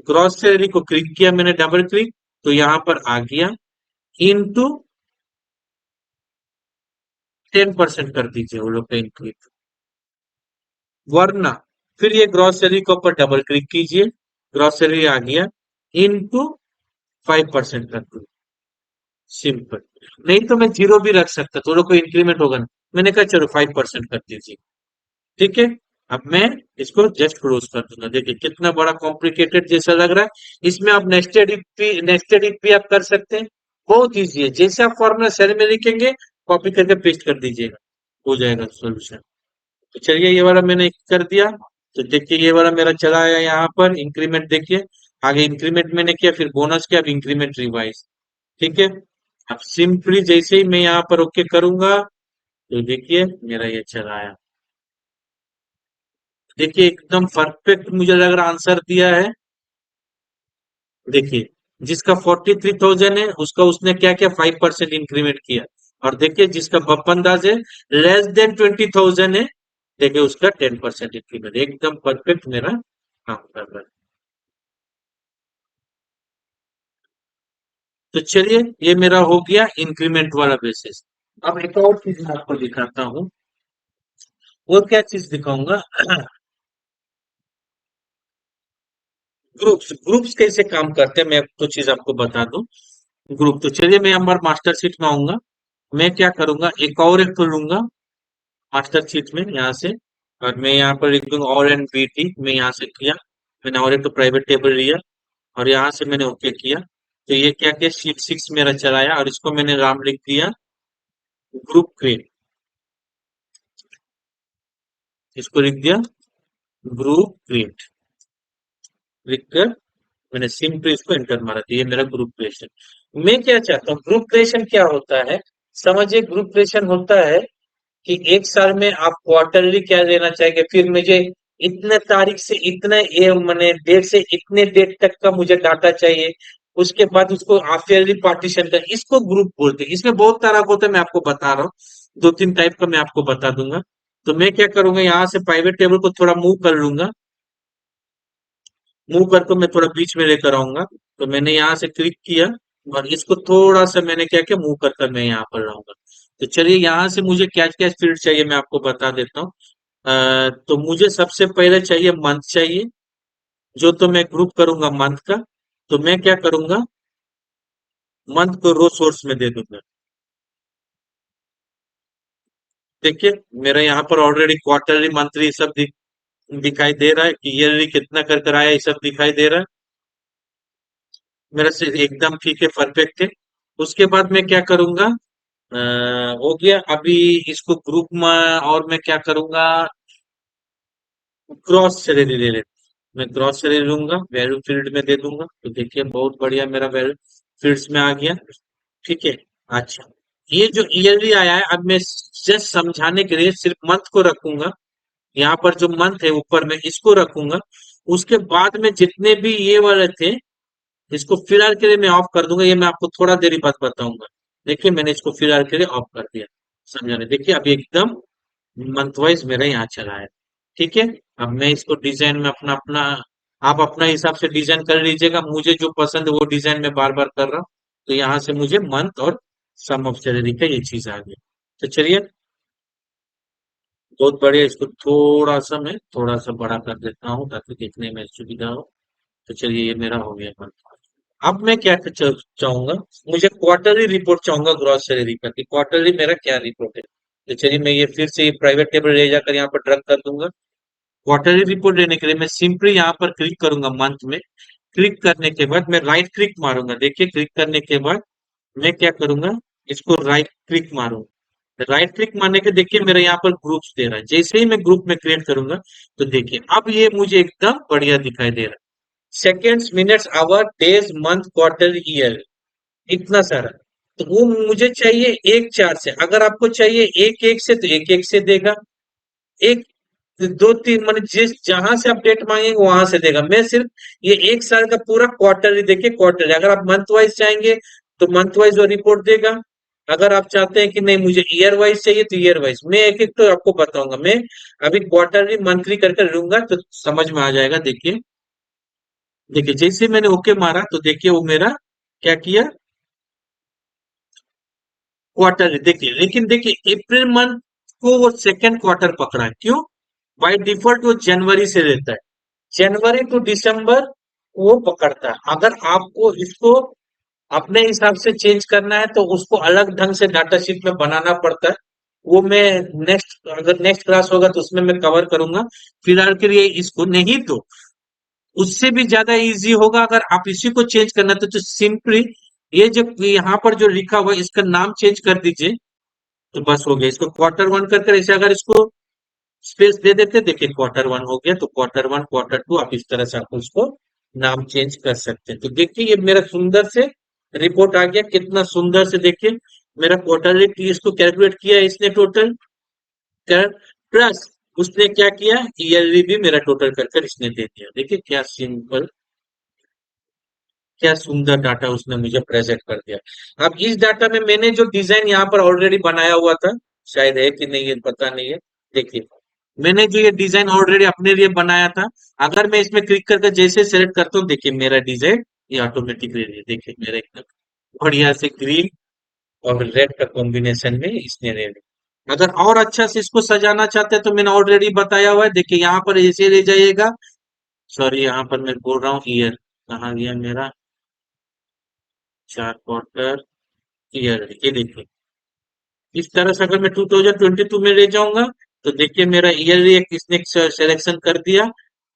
Speaker 1: ग्रॉस सैलरी को क्लिक किया मैंने, डबल क्लिक, तो यहां पर आ गया इनटू 10% कर दीजिए वो लोग का इंक्रीज, वरना फिर ये ग्रॉस सैलरी के ऊपर डबल क्लिक कीजिए, ग्रॉस सैलरी आ गया इनटू 5% कर दीजिए, सिंपल। नहीं तो मैं जीरो भी रख सकता, तो लोग को इंक्रीमेंट होगा ना। मैंने कहा चलो 5% कर दीजिए, ठीक है। अब मैं इसको जस्ट क्लोज कर दूंगा, देखिए कितना बड़ा कॉम्प्लिकेटेड जैसा लग रहा है। इसमें आप नेस्टेड इफ भी आप कर सकते हैं, बहुत ईजी है। जैसे आप फॉर्मूला सेल में लिखेंगे, कॉपी करके पेस्ट कर दीजिएगा, हो जाएगा सोल्यूशन। तो चलिए ये वाला मैंने कर दिया, तो देखिए ये वाला मेरा चला आया यहाँ पर इंक्रीमेंट, देखिए आगे इंक्रीमेंट मैंने किया, फिर बोनस किया, अब इंक्रीमेंट रिवाइज, ठीक है। अब सिंपली जैसे ही मैं यहाँ पर ओके करूंगा, तो देखिए मेरा ये चला आया, देखिए एकदम परफेक्ट मुझे लग रहा आंसर दिया है। देखिए जिसका 43,000 है उसका उसने क्या किया, 5% इंक्रीमेंट किया, और देखिए जिसका बप्पन दास है लेस देन 20,000 है, देखिए उसका 10% इंक्रीमेंट, एकदम परफेक्ट मेरा काम कर रहा है। तो चलिए ये मेरा हो गया इंक्रीमेंट वाला बेसिस। अब एक और चीज मैं आपको दिखाता हूँ, वो क्या चीज दिखाऊंगा, ग्रुप्स। ग्रुप्स कैसे काम करते हैं मैं कुछ चीज आपको बता दूं। ग्रुप, तो चलिए मैं हमारे मास्टर शीट में आऊंगा, मैं क्या करूंगा, एक और एक तो लूंगा मास्टर शीट में यहाँ से, और मैं यहाँ पर लिख दूंगा और एंड बी टी, मैं यहाँ से किया, मैंने और एक तो प्राइवेट टेबल लिया, और यहाँ से मैंने ओके किया। तो ये क्या किया, शीट 6 मेरा चलाया और इसको मैंने नाम लिख दिया ग्रुप क्रिएट। इसको लिख दिया ग्रुप क्रिएट। लिख कर मैंने सिंपली इसको एंटर मारा, तो ये मेरा ग्रुप क्रिएशन। मैं क्या चाहता हूँ, ग्रुप क्रिएशन क्या होता है, समझिए ग्रुप क्रिएशन होता है कि एक साल में आप क्वार्टरली क्या लेना चाहेंगे, फिर मुझे इतने तारीख से इतने ये मैंने डेट से इतने डेट तक का मुझे डाटा चाहिए, उसके बाद उसको हाफ ईयरली पार्टीशन कर, इसको ग्रुप बोलते हैं। इसमें बहुत तरह का होता है, मैं आपको बता रहा हूँ, दो तीन टाइप का मैं आपको बता दूंगा। तो मैं क्या करूंगा, यहाँ से प्राइवेट टेबल को थोड़ा मूव कर लूंगा, मूव करके मैं थोड़ा बीच में लेकर आऊंगा। तो मैंने यहाँ से क्लिक किया और इसको थोड़ा सा मैंने क्या किया, मूव कर कर मैं यहाँ पर लाऊंगा। तो चलिए यहाँ से मुझे क्या क्या फील्ड चाहिए मैं आपको बता देता हूँ। तो मुझे सबसे पहले चाहिए मंथ चाहिए, जो तो मैं ग्रुप करूंगा मंथ का। तो मैं क्या करूंगा, मंथ को रो सोर्स में दे दूंगा। देखिए मेरा यहाँ पर ऑलरेडी क्वार्टरली मंथली सब दिखाई दे रहा है कि ईयरली कितना कर कर आया, ये सब दिखाई दे रहा है मेरा से एकदम ठीक है, परफेक्ट है। उसके बाद मैं क्या करूंगा, हो गया अभी इसको ग्रुप में। और मैं क्या करूंगा, क्रॉस सैलरी ले लेते, मैं क्रॉस सैलरी लूंगा, वैल्यू फील्ड में दे दूंगा। तो देखिए बहुत बढ़िया मेरा वैल्यू फील्ड्स में आ गया। ठीक है। अच्छा, ये जो ईयरली आया है, अब मैं जस्ट समझाने के लिए सिर्फ मंथ को रखूंगा। यहाँ पर जो मंथ है ऊपर में इसको रखूंगा। उसके बाद में जितने भी ये वाले थे, इसको फिलहाल के लिए मैं ऑफ कर दूंगा, ये मैं आपको थोड़ा देर बाद बताऊंगा। देखिए मैंने इसको फिलहाल के लिए ऑफ कर दिया, समझाने। देखिए अभी एकदम मंथ वाइज मेरा यहाँ चला है। ठीक है। अब मैं इसको डिजाइन में अपना अपना, आप अपना हिसाब से डिजाइन कर लीजिएगा, मुझे जो पसंद है वो डिजाइन में बार बार कर रहा हूँ। तो यहाँ से मुझे मंथ और सम ऑफ सैलरी का ये चीज आ गई। तो चलिए बहुत बढ़िया, इसको थोड़ा सा मैं थोड़ा सा बड़ा कर देता हूँ ताकि देखने में सुविधा हो। तो चलिए ये मेरा हो गया मंथ। अब मैं क्या चाहूंगा, मुझे क्वार्टरली रिपोर्ट चाहूंगा ग्रॉस सैलरी का, कि क्वार्टरली मेरा क्या रिपोर्ट है। तो चलिए मैं ये फिर से प्राइवेट टेबल ले जाकर यहाँ पर ड्रग कर दूंगा। क्वार्टरली रिपोर्ट लेने के लिए मैं सिंपली यहाँ पर क्लिक करूंगा मंथ में। क्लिक करने के बाद मैं राइट क्लिक मारूंगा। देखिए क्लिक करने के बाद मैं क्या करूंगा, इसको राइट क्लिक मारूंगा। राइट क्लिक मारने के देखिए मेरा यहाँ पर ग्रुप्स दे रहा है, जैसे ही मैं ग्रुप में क्रिएट करूंगा तो देखिए अब ये मुझे एकदम बढ़िया दिखाई दे रहा है। Seconds, minutes, hour, days, month, quarter, year, इतना सारा। तो वो मुझे चाहिए एक चार से, अगर आपको चाहिए एक एक से तो एक एक से देगा। एक दो तीन मतलब जिस जहां से आप डेट मांगेंगे वहां से देगा। मैं सिर्फ ये एक साल का पूरा क्वार्टरली, देखिए क्वार्टरली, अगर आप मंथ वाइज चाहेंगे तो मंथ वाइज वो रिपोर्ट देगा। अगर आप चाहते हैं कि नहीं मुझे ईयर वाइज चाहिए तो ईयर वाइज, मैं एक एक तो आपको बताऊंगा। मैं अभी क्वार्टरली मंथली करके लूंगा तो समझ में आ जाएगा। देखिए देखिए जैसे मैंने ओके मारा तो देखिए वो मेरा क्या किया, क्वार्टर देखिए। लेकिन देखिए अप्रैल मंथ को वो सेकंड क्वार्टर पकड़ा है, क्यों, बाय डिफॉल्ट वो जनवरी से लेता है, जनवरी टू दिसंबर वो पकड़ता है। अगर आपको इसको अपने हिसाब से चेंज करना है तो उसको अलग ढंग से डाटा शीट में बनाना पड़ता है। वो मैं नेक्स्ट, अगर नेक्स्ट क्लास होगा तो उसमें मैं कवर करूंगा। फिलहाल के लिए इसको नहीं, तो उससे भी ज्यादा इजी होगा अगर आप इसी को चेंज करना तो सिंपली ये जो यहाँ पर जो लिखा हुआ है इसका नाम चेंज कर दीजिए। तो बस हो गया, इसको क्वार्टर वन कर कर ऐसे अगर इसको स्पेस दे देते, देखिए क्वार्टर वन हो गया। तो क्वार्टर वन क्वार्टर टू आप इस तरह से आपको इसको नाम चेंज कर सकते हैं। तो देखिए ये मेरा सुंदर से रिपोर्ट आ गया, कितना सुंदर से। देखिए मेरा क्वार्टरली टी इसको कैलकुलेट किया है इसने टोटल कर, प्लस उसने क्या किया, ईयरली भी मेरा टोटल कर कर इसने दे दिया। देखिए क्या सिंपल, क्या सुंदर डाटा उसने मुझे प्रेजेंट कर दिया। अब इस डाटा में मैंने जो डिजाइन यहाँ पर ऑलरेडी बनाया हुआ था, शायद है कि नहीं ये पता नहीं है। देखिए मैंने जो ये डिजाइन ऑलरेडी अपने लिए बनाया था, अगर मैं इसमें क्लिक करके जैसे सेलेक्ट करता हूँ देखिए मेरा डिजाइन ये ऑटोमेटिक ले लिया। देखिए मेरा एकदम बढ़िया से ग्रीन और रेड का कॉम्बिनेशन में इसने ले लिया। अगर और अच्छा से इसको सजाना चाहते हैं तो मैंने ऑलरेडी बताया हुआ है, देखिए यहाँ पर ऐसे ले जाइएगा। सॉरी यहाँ पर मैं बोल रहा हूँ ईयर, कहाँ गया मेरा, चार क्वार्टर ईयर, ये देखिए इस तरह से अगर मैं 2022 में ले जाऊंगा तो देखिए मेरा ईयरली एक इसने सिलेक्शन कर दिया।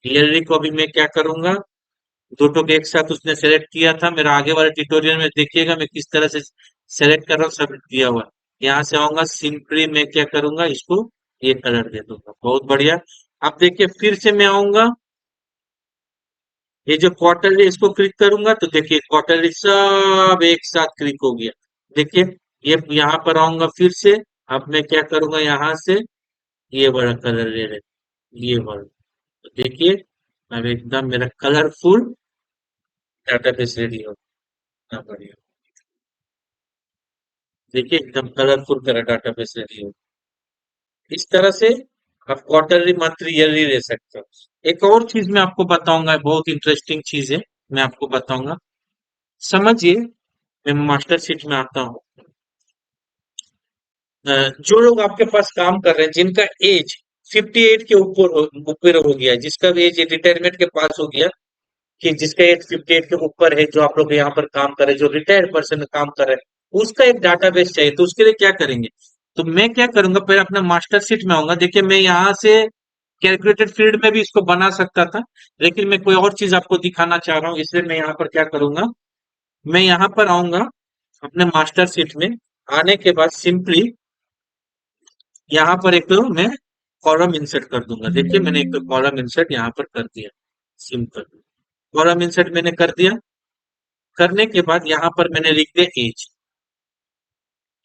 Speaker 1: ईयरली को अभी मैं क्या करूंगा, दोनों को एक साथ उसने सेलेक्ट किया था। मेरा आगे वाले ट्यूटोरियल में देखिएगा मैं किस तरह से सेलेक्ट कर रहा हूँ, सब दिया हुआ है। यहाँ से आऊंगा, सिंपली मैं क्या करूंगा, इसको ये कलर दे दूंगा। बहुत बढ़िया। अब देखिए फिर से मैं आऊंगा, ये जो क्वार्टरली इसको क्लिक करूंगा तो देखिए क्वार्टरली सब एक साथ क्लिक हो गया। देखिए ये यहाँ पर आऊंगा फिर से। अब मैं क्या करूंगा, यहाँ से ये वाला कलर ले ले, ये वाला। तो देखिए अब एकदम मेरा कलरफुल डाटाबेस रेडी हो गया। बढ़िया। देखिए एकदम कलरफुल मेरा डाटाबेस रेडी हो गया। इस तरह से आप क्वार्टरली मंथली ईयरली ले सकते हो। एक और चीज मैं आपको बताऊंगा, बहुत इंटरेस्टिंग चीज है, मैं आपको बताऊंगा। समझिए, मैं मास्टर शीट में आता हूँ। जो लोग आपके पास काम कर रहे हैं जिनका एज 58 के ऊपर हो गया है, जिसका एज रिटायरमेंट के पास हो गया, कि जिसका एज 58 के ऊपर है, जो आप लोग यहाँ पर काम कर रहे हैं, जो रिटायर्ड पर्सन काम कर रहे हैं, उसका एक डाटाबेस चाहिए। तो उसके लिए क्या करेंगे, तो मैं क्या करूंगा, पहले अपना मास्टर शीट में आऊंगा। देखिए मैं यहाँ से कैलकुलेटेड फील्ड में भी इसको बना सकता था, लेकिन मैं कोई और चीज आपको दिखाना चाह रहा हूँ, इसलिए मैं यहाँ पर क्या करूंगा, मैं यहाँ पर आऊंगा अपने मास्टर शीट में। आने के बाद सिंपली यहाँ पर एक तो मैं कॉलम इंसर्ट कर दूंगा। देखिए मैंने एक तो कॉलम इंसर्ट यहाँ पर कर दिया, सिंपल। कॉलम इंसर्ट मैंने कर दिया। करने के बाद यहाँ पर मैंने लिख दिया एज।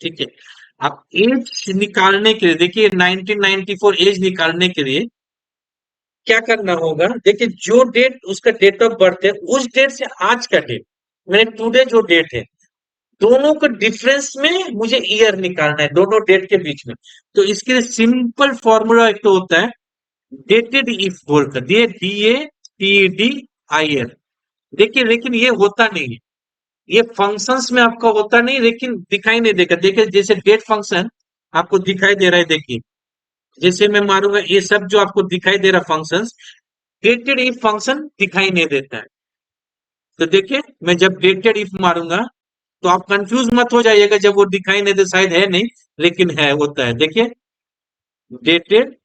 Speaker 1: ठीक है। अब एज निकालने के लिए देखिए 1994 एज निकालने के लिए क्या करना होगा, देखिए जो डेट उसका डेट ऑफ बर्थ है, उस डेट से आज का डेट, मैंने टुडे जो डेट है, दोनों के डिफरेंस में मुझे ईयर निकालना है, दोनों डेट के बीच में। तो इसके लिए सिंपल फॉर्मूला एक तो होता है डेटेड इफ बोलकर, दिए DATED देखिए, लेकिन ये होता नहीं है, ये फंक्शंस में आपका होता नहीं, लेकिन दिखाई नहीं देगा। देखिए जैसे डेट फंक्शन आपको दिखाई दे रहा है, देखिए जैसे मैं मारूंगा, ये सब जो आपको दिखाई दे रहा फंक्शंस, डेटेड इफ फंक्शन दिखाई नहीं देता है। तो देखिए मैं जब डेटेड इफ मारूंगा तो आप कंफ्यूज मत हो जाइएगा, जब वो दिखाई नहीं दे, शायद है नहीं, लेकिन है, होता है। देखिए डेटेड,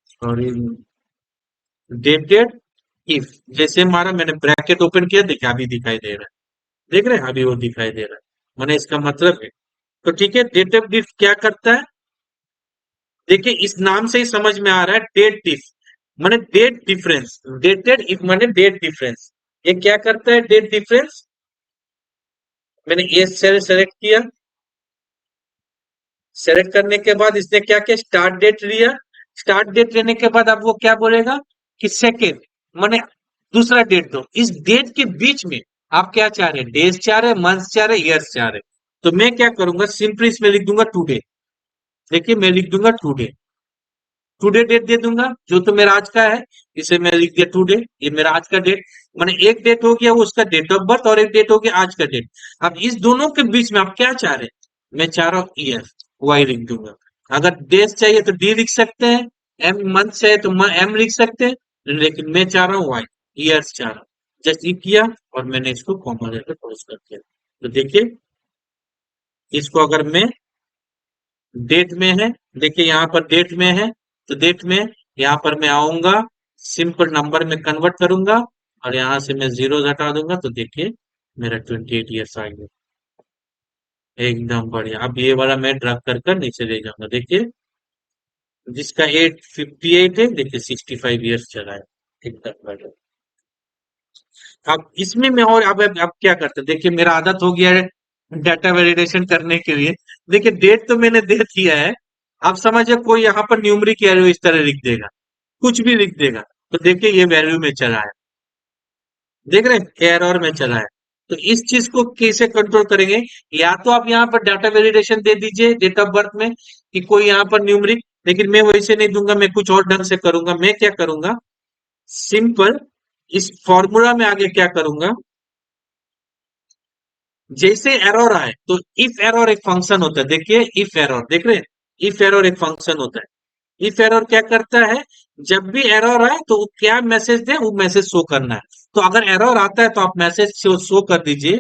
Speaker 1: सॉरी, डेटेड इफ जैसे मारा, मैंने ब्रैकेट ओपन किया, देखिए अभी दिखाई दे रहा है। देख रहे हैं, अभी वो दिखाई दे रहा है, मैंने इसका मतलब है। तो ठीक है, डेटेड इफ क्या करता है, देखिए इस नाम से ही समझ में आ रहा है, डेट डिफ माने डेट डिफरेंस, डेटेड इफ माने डेट डिफरेंस। ये क्या करता है, डेट डिफरेंस। मैंने ये सेल सेलेक्ट किया, सेलेक्ट करने के बाद इसने क्या किया, स्टार्ट डेट लिया। स्टार्ट डेट लेने के बाद अब वो क्या बोलेगा कि सेकेंड, माने दूसरा डेट दो। इस डेट के बीच में आप क्या चाह रहे हैं, डेज चाह रहे हैं, मंथ चाह रहे हैं, ईयर्स चाह रहे हैं। तो मैं क्या करूंगा, सिंपली इसमें लिख दूंगा टुडे। देखिए मैं लिख दूंगा टुडे, टुडे डेट दे दूंगा, जो तो मेरा आज का है, इसे मैं लिख दिया टुडे, ये मेरा आज का डेट। माने एक डेट हो गया वो उसका डेट ऑफ बर्थ, और एक डेट हो गया आज का डेट। अब इस दोनों के बीच में आप क्या चाह रहे हैं, मैं चाह रहा हूँ ईयर, वाई लिख दूंगा। अगर डेज चाहिए तो डी लिख सकते हैं, एम मंथ चाहिए तो एम लिख सकते हैं, लेकिन मैं चाह रहा हूँ वाई, ईयर्स चाह रहा हूँ। जस्ट ये किया और मैंने इसको कॉमा लेकर क्लोज कर दिया। तो देखिए इसको अगर मैं डेट में है, देखिए यहाँ पर डेट में है, तो डेट में यहाँ पर मैं आऊंगा, सिंपल नंबर में कन्वर्ट करूंगा, और यहाँ से मैं जीरो हटा दूंगा, तो देखिए मेरा 28 ईयर्स आ गया। एकदम बढ़िया। अब ये वाला मैं ड्रग कर कर नीचे ले जाऊंगा। देखिए जिसका एज 58 है, देखिए 65 ईयर्स चला है। एकदम बढ़िया। अब इसमें मैं और अब क्या करते हैं, देखिए मेरा आदत हो गया है डाटा वैलिडेशन करने के लिए। देखिए डेट तो मैंने दे दिया है, आप समझिए कोई यहाँ पर न्यूमरिक वैल्यू इस तरह लिख देगा, कुछ भी लिख देगा, तो देखिए ये वैल्यू में चला है, देख रहे हैं एरर में चला है। तो इस चीज को कैसे कंट्रोल करेंगे, या तो आप यहाँ पर डाटा वैलिडेशन दे दीजिए डेट ऑफ बर्थ में, कि कोई यहाँ पर न्यूमरिक, लेकिन मैं वैसे नहीं दूंगा, मैं कुछ और ढंग से करूंगा। मैं क्या करूंगा, सिंपल इस फॉर्मूला में आगे क्या करूंगा, जैसे एरर आए तो इफ एरर एक फंक्शन होता है। देखिए इफ एरर देख रहे हैं, इफ एरर एक फंक्शन होता है। इफ एरर क्या करता है, जब भी एरर आए तो वो क्या मैसेज दे, वो मैसेज शो करना है। तो अगर एरर आता है तो आप मैसेज शो कर दीजिए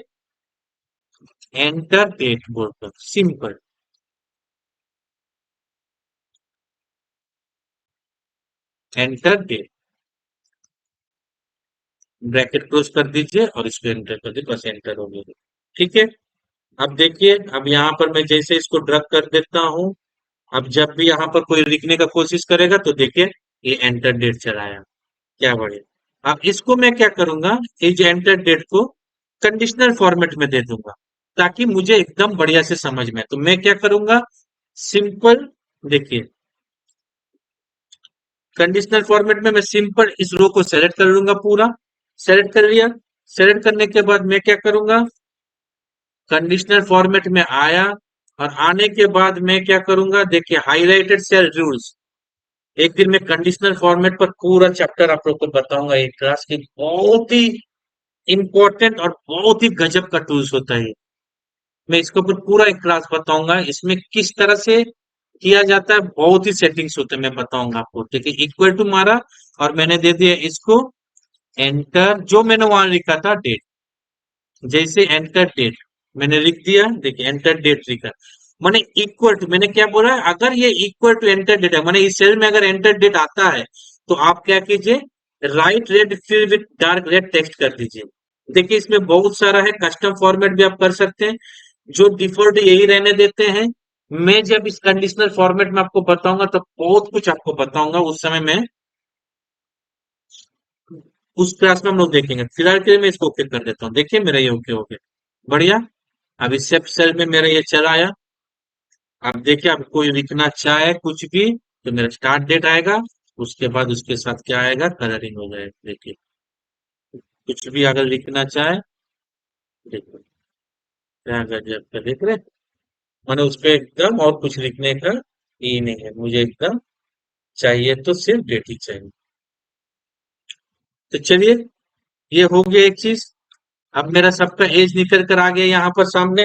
Speaker 1: एंटर डेट बोलकर, simple enter date. Bracket close कर दीजिए और इसको एंटर कर दीजिए, बस एंटर हो गया। ठीक है। अब देखिए, अब यहाँ पर मैं जैसे इसको ड्रग कर देता हूँ, अब जब भी यहाँ पर कोई लिखने का कोशिश करेगा तो देखिए ये एंटर डेट चला आया। क्या बढ़िया। अब इसको मैं क्या करूंगा, ये जो एंटर डेट को कंडीशनल फॉर्मेट में दे दूंगा, ताकि मुझे एकदम बढ़िया से समझ में आए। तो मैं क्या करूंगा, सिंपल, देखिए कंडीशनल फॉर्मेट में मैं सिंपल इस रो को सेलेक्ट कर लूंगा पूरा। सेलेक्ट कर लिया। सेलेक्ट करने के बाद मैं क्या करूंगा, कंडीशनल फॉर्मेट में आया, और आने के बाद मैं क्या करूंगा, देखिए हाईलाइटेड सेल रूल्स। एक दिन मैं कंडीशनल फॉर्मेट पर पूरा चैप्टर आप लोग को बताऊंगा, एक क्लास की बहुत ही इंपॉर्टेंट और बहुत ही गजब का टूल्स होता है। मैं इसके ऊपर पूरा एक क्लास बताऊंगा, इसमें किस तरह से किया जाता है, बहुत ही सेटिंग्स होते हैं, मैं बताऊंगा आपको। देखिए इक्वल टू मारा, और मैंने दे दिया इसको एंटर, जो मैंने वहां लिखा था डेट, जैसे एंटर डेट मैंने लिख दिया, देखिए एंटर डेट लिखा। मैंने इक्वल टू, मैंने क्या बोला है, अगर ये इक्वल टू एंटर डेट है, मैंने इस सेल में अगर एंटर डेट आता है, तो आप क्या कीजिए, right red fill with dark red text कर दीजिए। देखिए इसमें बहुत सारा है, कस्टम फॉर्मेट भी आप कर सकते हैं, जो डिफॉल्ट यही रहने देते हैं। मैं जब इस कंडीशनल फॉर्मेट में आपको बताऊंगा तो बहुत कुछ आपको बताऊंगा, उस समय मैं उस क्लास में हम लोग देखेंगे। फिलहाल के लिए मैं इसको ओके कर देता हूँ, देखिए मेरा ये ओके हो गया। बढ़िया। अब इस सेल में मेरा ये चला आया। अब देखिए, अब कोई लिखना चाहे कुछ भी तो मेरा स्टार्ट डेट आएगा, उसके बाद उसके साथ क्या आएगा, कलरिंग हो जाएगा। देखिए कुछ भी अगर लिखना चाहे, देखो क्या गजब का, देख रहे हैं? मैंने उस पे एकदम और कुछ लिखने का ही नहीं है, मुझे एकदम चाहिए तो सिर्फ डेट ही चाहिए। तो चलिए, ये हो गया एक चीज। अब मेरा सबका एज निकल कर आ गया यहाँ पर सामने।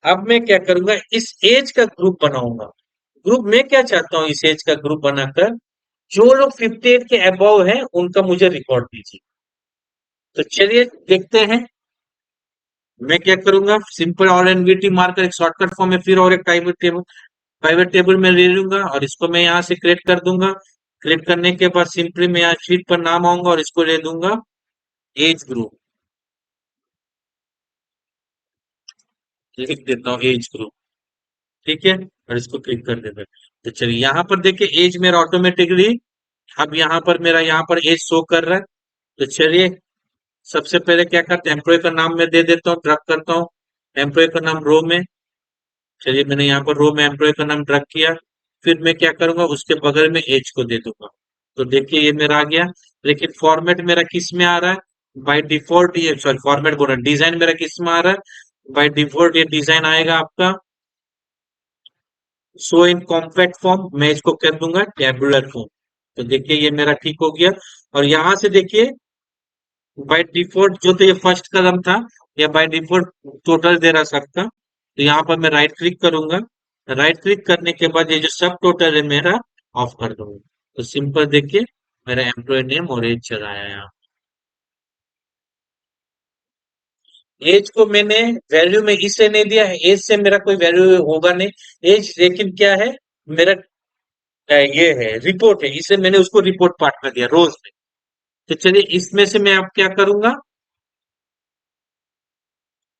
Speaker 1: अब मैं क्या करूंगा, इस एज का ग्रुप बनाऊंगा। ग्रुप में क्या चाहता हूँ, इस एज का ग्रुप बनाकर जो लोग 58 के अबव हैं उनका मुझे रिकॉर्ड दीजिए। तो चलिए देखते हैं। मैं क्या करूंगा, सिंपल और एनवीटी मारकर एक शॉर्टकट फॉर्म में फिर और एक प्राइवेट टेबल में ले लूंगा, और इसको मैं यहाँ से क्रिएट कर दूंगा। क्रिएट करने के बाद सिंपली मैं यहाँ शीट पर नाम आऊंगा और इसको ले दूंगा एज ग्रुप, लिख देता हूँ एज ग्रुप। ठीक है, और इसको क्लिक कर देते हैं। तो चलिए यहाँ पर देखिए एज मेरा ऑटोमेटिकली, अब यहाँ पर मेरा यहाँ पर एज शो कर रहा है। तो चलिए, सबसे पहले क्या करते हैं, एम्प्लॉय का नाम मैं दे देता हूँ, ड्रग करता हूँ एम्प्लॉय का नाम रो में। चलिए मैंने यहाँ पर रो में एम्प्लॉय का नाम ड्रग किया। फिर मैं क्या करूंगा, उसके बगल में एज को दे दूंगा। तो देखिए ये मेरा आ गया। लेकिन फॉर्मेट मेरा किस में आ रहा है, बाय डिफॉल्ट ये, सॉरी फॉर्मेट बोल रहा हूँ, डिजाइन मेरा किस में आ रहा है, बाय डिफॉल्ट ये डिजाइन आएगा आपका शो इन कॉम्पैक्ट फॉर्म, मैं इसको कर दूंगा टेबुलर फॉर्म। तो देखिए ये मेरा ठीक हो गया। और यहां से देखिए, बाय डिफॉल्ट जो तो ये फर्स्ट कदम था, या बाय डिफॉल्ट टोटल दे रहा सबका। तो यहाँ पर मैं राइट क्लिक करूंगा। राइट क्लिक करने के बाद ये जो सब टोटल है मेरा ऑफ कर दूंगा। तो सिंपल देखिए, मेरा एम्प्लॉय नेम और एज चला आया यहाँ। एज को मैंने वैल्यू में इससे नहीं दिया है, एज से मेरा कोई वैल्यू होगा नहीं। एज लेकिन क्या है, मेरा ये है रिपोर्ट है, इसे मैंने उसको रिपोर्ट पार्ट में दिया, रोज में। तो चलिए इसमें से मैं अब क्या करूंगा,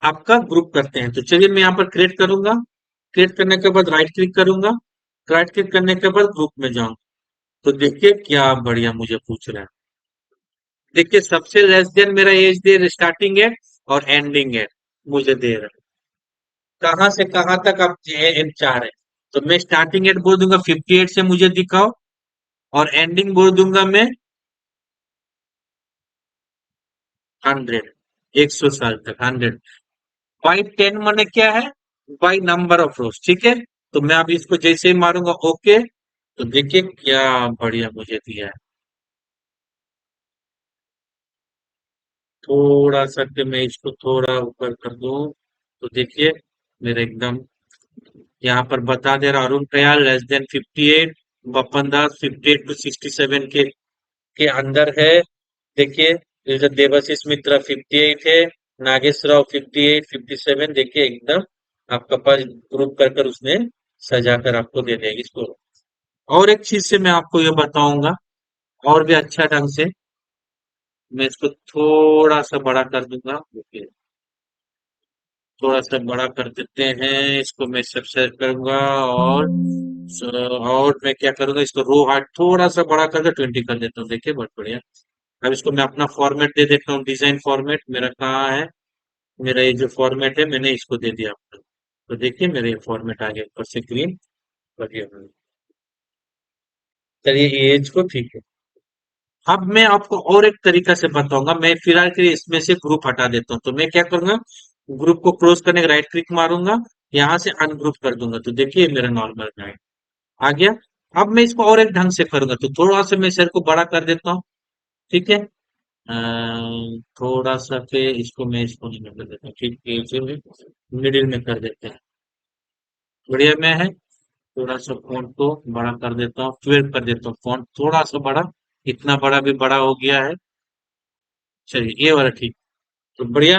Speaker 1: आपका ग्रुप करते हैं। तो चलिए मैं यहाँ पर क्रिएट करूंगा। क्रिएट करने के बाद राइट क्लिक करूंगा। राइट क्लिक करने के बाद ग्रुप में जाऊंगा। तो देखिए क्या बढ़िया मुझे पूछ रहा है। देखिए सबसे लेस देन मेरा एज दे स्टार्टिंग है, और एंडिंग है मुझे दे रहा है। कहाँ से कहाँ तक आप चाह रहे हैं। तो मैं स्टार्टिंग एट बोल दूंगा 58 से मुझे दिखाओ, और एंडिंग बोल दूंगा मैं 100, 100 साल तक 100। बाई 10 माने क्या है, बाई नंबर ऑफ रोज। ठीक है। तो मैं अब इसको जैसे ही मारूंगा ओके, तो देखिए क्या बढ़िया मुझे दिया है। थोड़ा सा कि मैं इसको थोड़ा ऊपर कर दूं, तो देखिए मेरे एकदम यहाँ पर बता दे रहा, Arun Prayal less than 58, Bapan Das 58 to 67 के अंदर है। देखिए ये जो देवाशीष मित्रा 58 है, नागेश राव 58, 57, देखिए एकदम आपका पास ग्रुप कर कर उसने सजा कर आपको दे देगी इसको। और एक चीज से मैं आपको ये बताऊंगा, और भी अच्छा ढंग से, मैं इसको थोड़ा सा बड़ा कर दूंगा। ओके, थोड़ा सा बड़ा कर देते हैं इसको। मैं सब सेलेक्ट करूंगा और मैं क्या करूंगा, इसको रो हार्ट थोड़ा सा बड़ा करके 20 कर देता हूँ। देखिए बहुत बढ़िया। अब इसको मैं अपना फॉर्मेट दे देता हूँ, डिजाइन फॉर्मेट मेरा कहाँ है। मेरा ये जो फॉर्मेट है मैंने इसको दे दिया अपना। तो देखिए मेरे फॉर्मेट आ गया ऊपर से ग्रीन। बढ़िया। चलिए ये एज को ठीक है। अब मैं आपको और एक तरीका से बताऊंगा। मैं फिलहाल के लिए इसमें से ग्रुप हटा देता हूँ। तो मैं क्या करूंगा, ग्रुप को क्लोज करने का राइट क्लिक मारूंगा, यहाँ से अनग्रुप कर दूंगा। तो देखिए मेरा नॉर्मल गाइड आ गया। अब मैं इसको और एक ढंग से करूंगा, तो थोड़ा सा मैं सर को बड़ा कर देता हूँ। ठीक है। थोड़ा सा के इसको मैं इसको नहीं कर देता हूँ। ठीक है, इसे मिडिल में कर देते हैं। बढ़िया में है। थोड़ा सा फॉन्ट को बड़ा कर देता हूँ, 12 कर देता हूँ फॉन्ट थोड़ा सा बड़ा। इतना बड़ा भी बड़ा हो गया है। चलिए ये वाला ठीक। तो बढ़िया।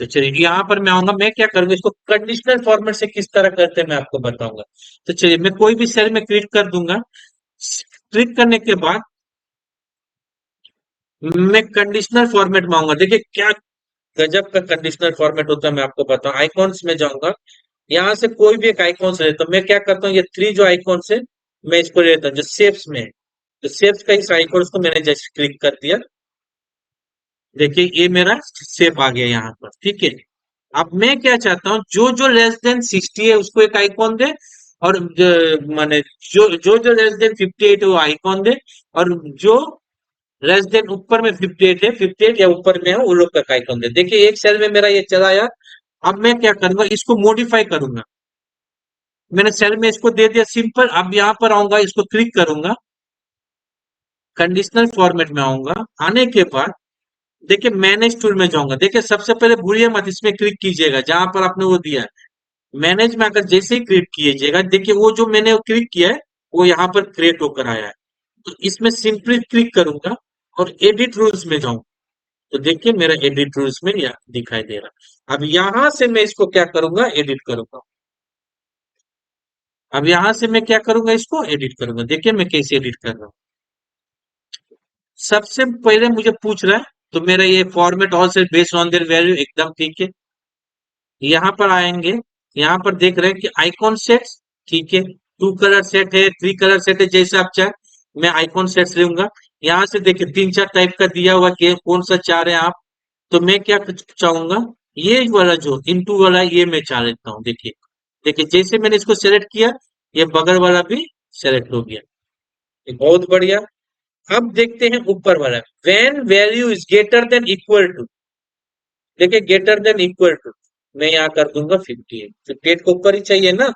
Speaker 1: तो चलिए यहाँ पर मैं आऊंगा। मैं क्या करूंगा, इसको कंडीशनल फॉर्मेट से किस तरह करते हैं मैं आपको बताऊंगा। तो चलिए मैं कोई भी सेल में क्लिक कर दूंगा। क्लिक करने के बाद मैं कंडीशनल फॉर्मेट में आऊंगा। देखिए क्या गजब का कंडीशनल फॉर्मेट होता है, मैं आपको बताऊं। आइकॉन्स में जाऊंगा, यहाँ से कोई भी एक आइकॉन से लेता हूँ। मैं क्या करता हूँ, ये थ्री जो आइकॉन है मैं इसको ले लेता हूँ जो शेप्स में है। तो शेप्स का इस आइकॉन को मैंने जैसे क्लिक कर दिया, देखिए ये मेरा शेप आ गया यहाँ पर। ठीक है। अब मैं क्या चाहता हूँ, जो जो लेस देन 60 है उसको एक आइकॉन दे, और माने जो जो जो लेस देन 58 है वो आइकॉन दे, और जो लेस देन ऊपर में 58 है, 58 या ऊपर में है, वो लोग का आइकॉन दे। देखिए एक सेल में मेरा ये चला यार। अब मैं क्या करूंगा, इसको मॉडिफाई करूंगा। मैंने सेल में इसको दे दिया सिंपल। अब यहाँ पर आऊंगा, इसको क्लिक करूंगा, कंडीशनल फॉर्मेट में आऊंगा। आने के बाद देखिए मैनेज टूल में जाऊंगा। देखिए सबसे पहले भूलिए मत, इसमें क्लिक कीजिएगा जहां पर आपने वो दिया है। मैनेज में अगर जैसे ही क्लिक कीजिएगा, देखिए वो जो मैंने क्लिक किया है वो यहाँ पर क्रिएट होकर आया है। तो इसमें सिंपली क्लिक करूंगा और एडिट रूल्स में जाऊंगा। तो देखिए मेरा एडिट रूल्स में यहाँ दिखाई दे रहा। अब यहां से मैं इसको क्या करूंगा, एडिट करूंगा। अब यहां से मैं क्या करूंगा, इसको एडिट करूंगा। देखिए मैं कैसे एडिट कर रहा हूँ। सबसे पहले मुझे पूछ रहा है, तो मेरा ये format all set based on their value एकदम ठीक है। यहाँ पर आएंगे, यहाँ पर देख रहे हैं कि आइकॉन सेट्स ठीक है, टू कलर सेट है, थ्री कलर सेट है, जैसे आप चाहे। मैं आइकॉन सेट्स लूंगा। यहाँ से देखिए तीन चार टाइप का दिया हुआ कि कौन सा चाह रहे हैं आप। तो मैं क्या चाहूंगा, ये वाला जो इनटू वाला ये मैं चाह लेता हूँ। देखिए देखिए जैसे मैंने इसको सेलेक्ट किया, ये बगल वाला भी सेलेक्ट हो गया। ये बहुत बढ़िया। अब देखते हैं ऊपर वाला, when value is greater than equal to. देखिए ग्रेटर देन इक्वल टू, मैं यहाँ कर दूंगा 58। 58 को ऊपर ही चाहिए ना,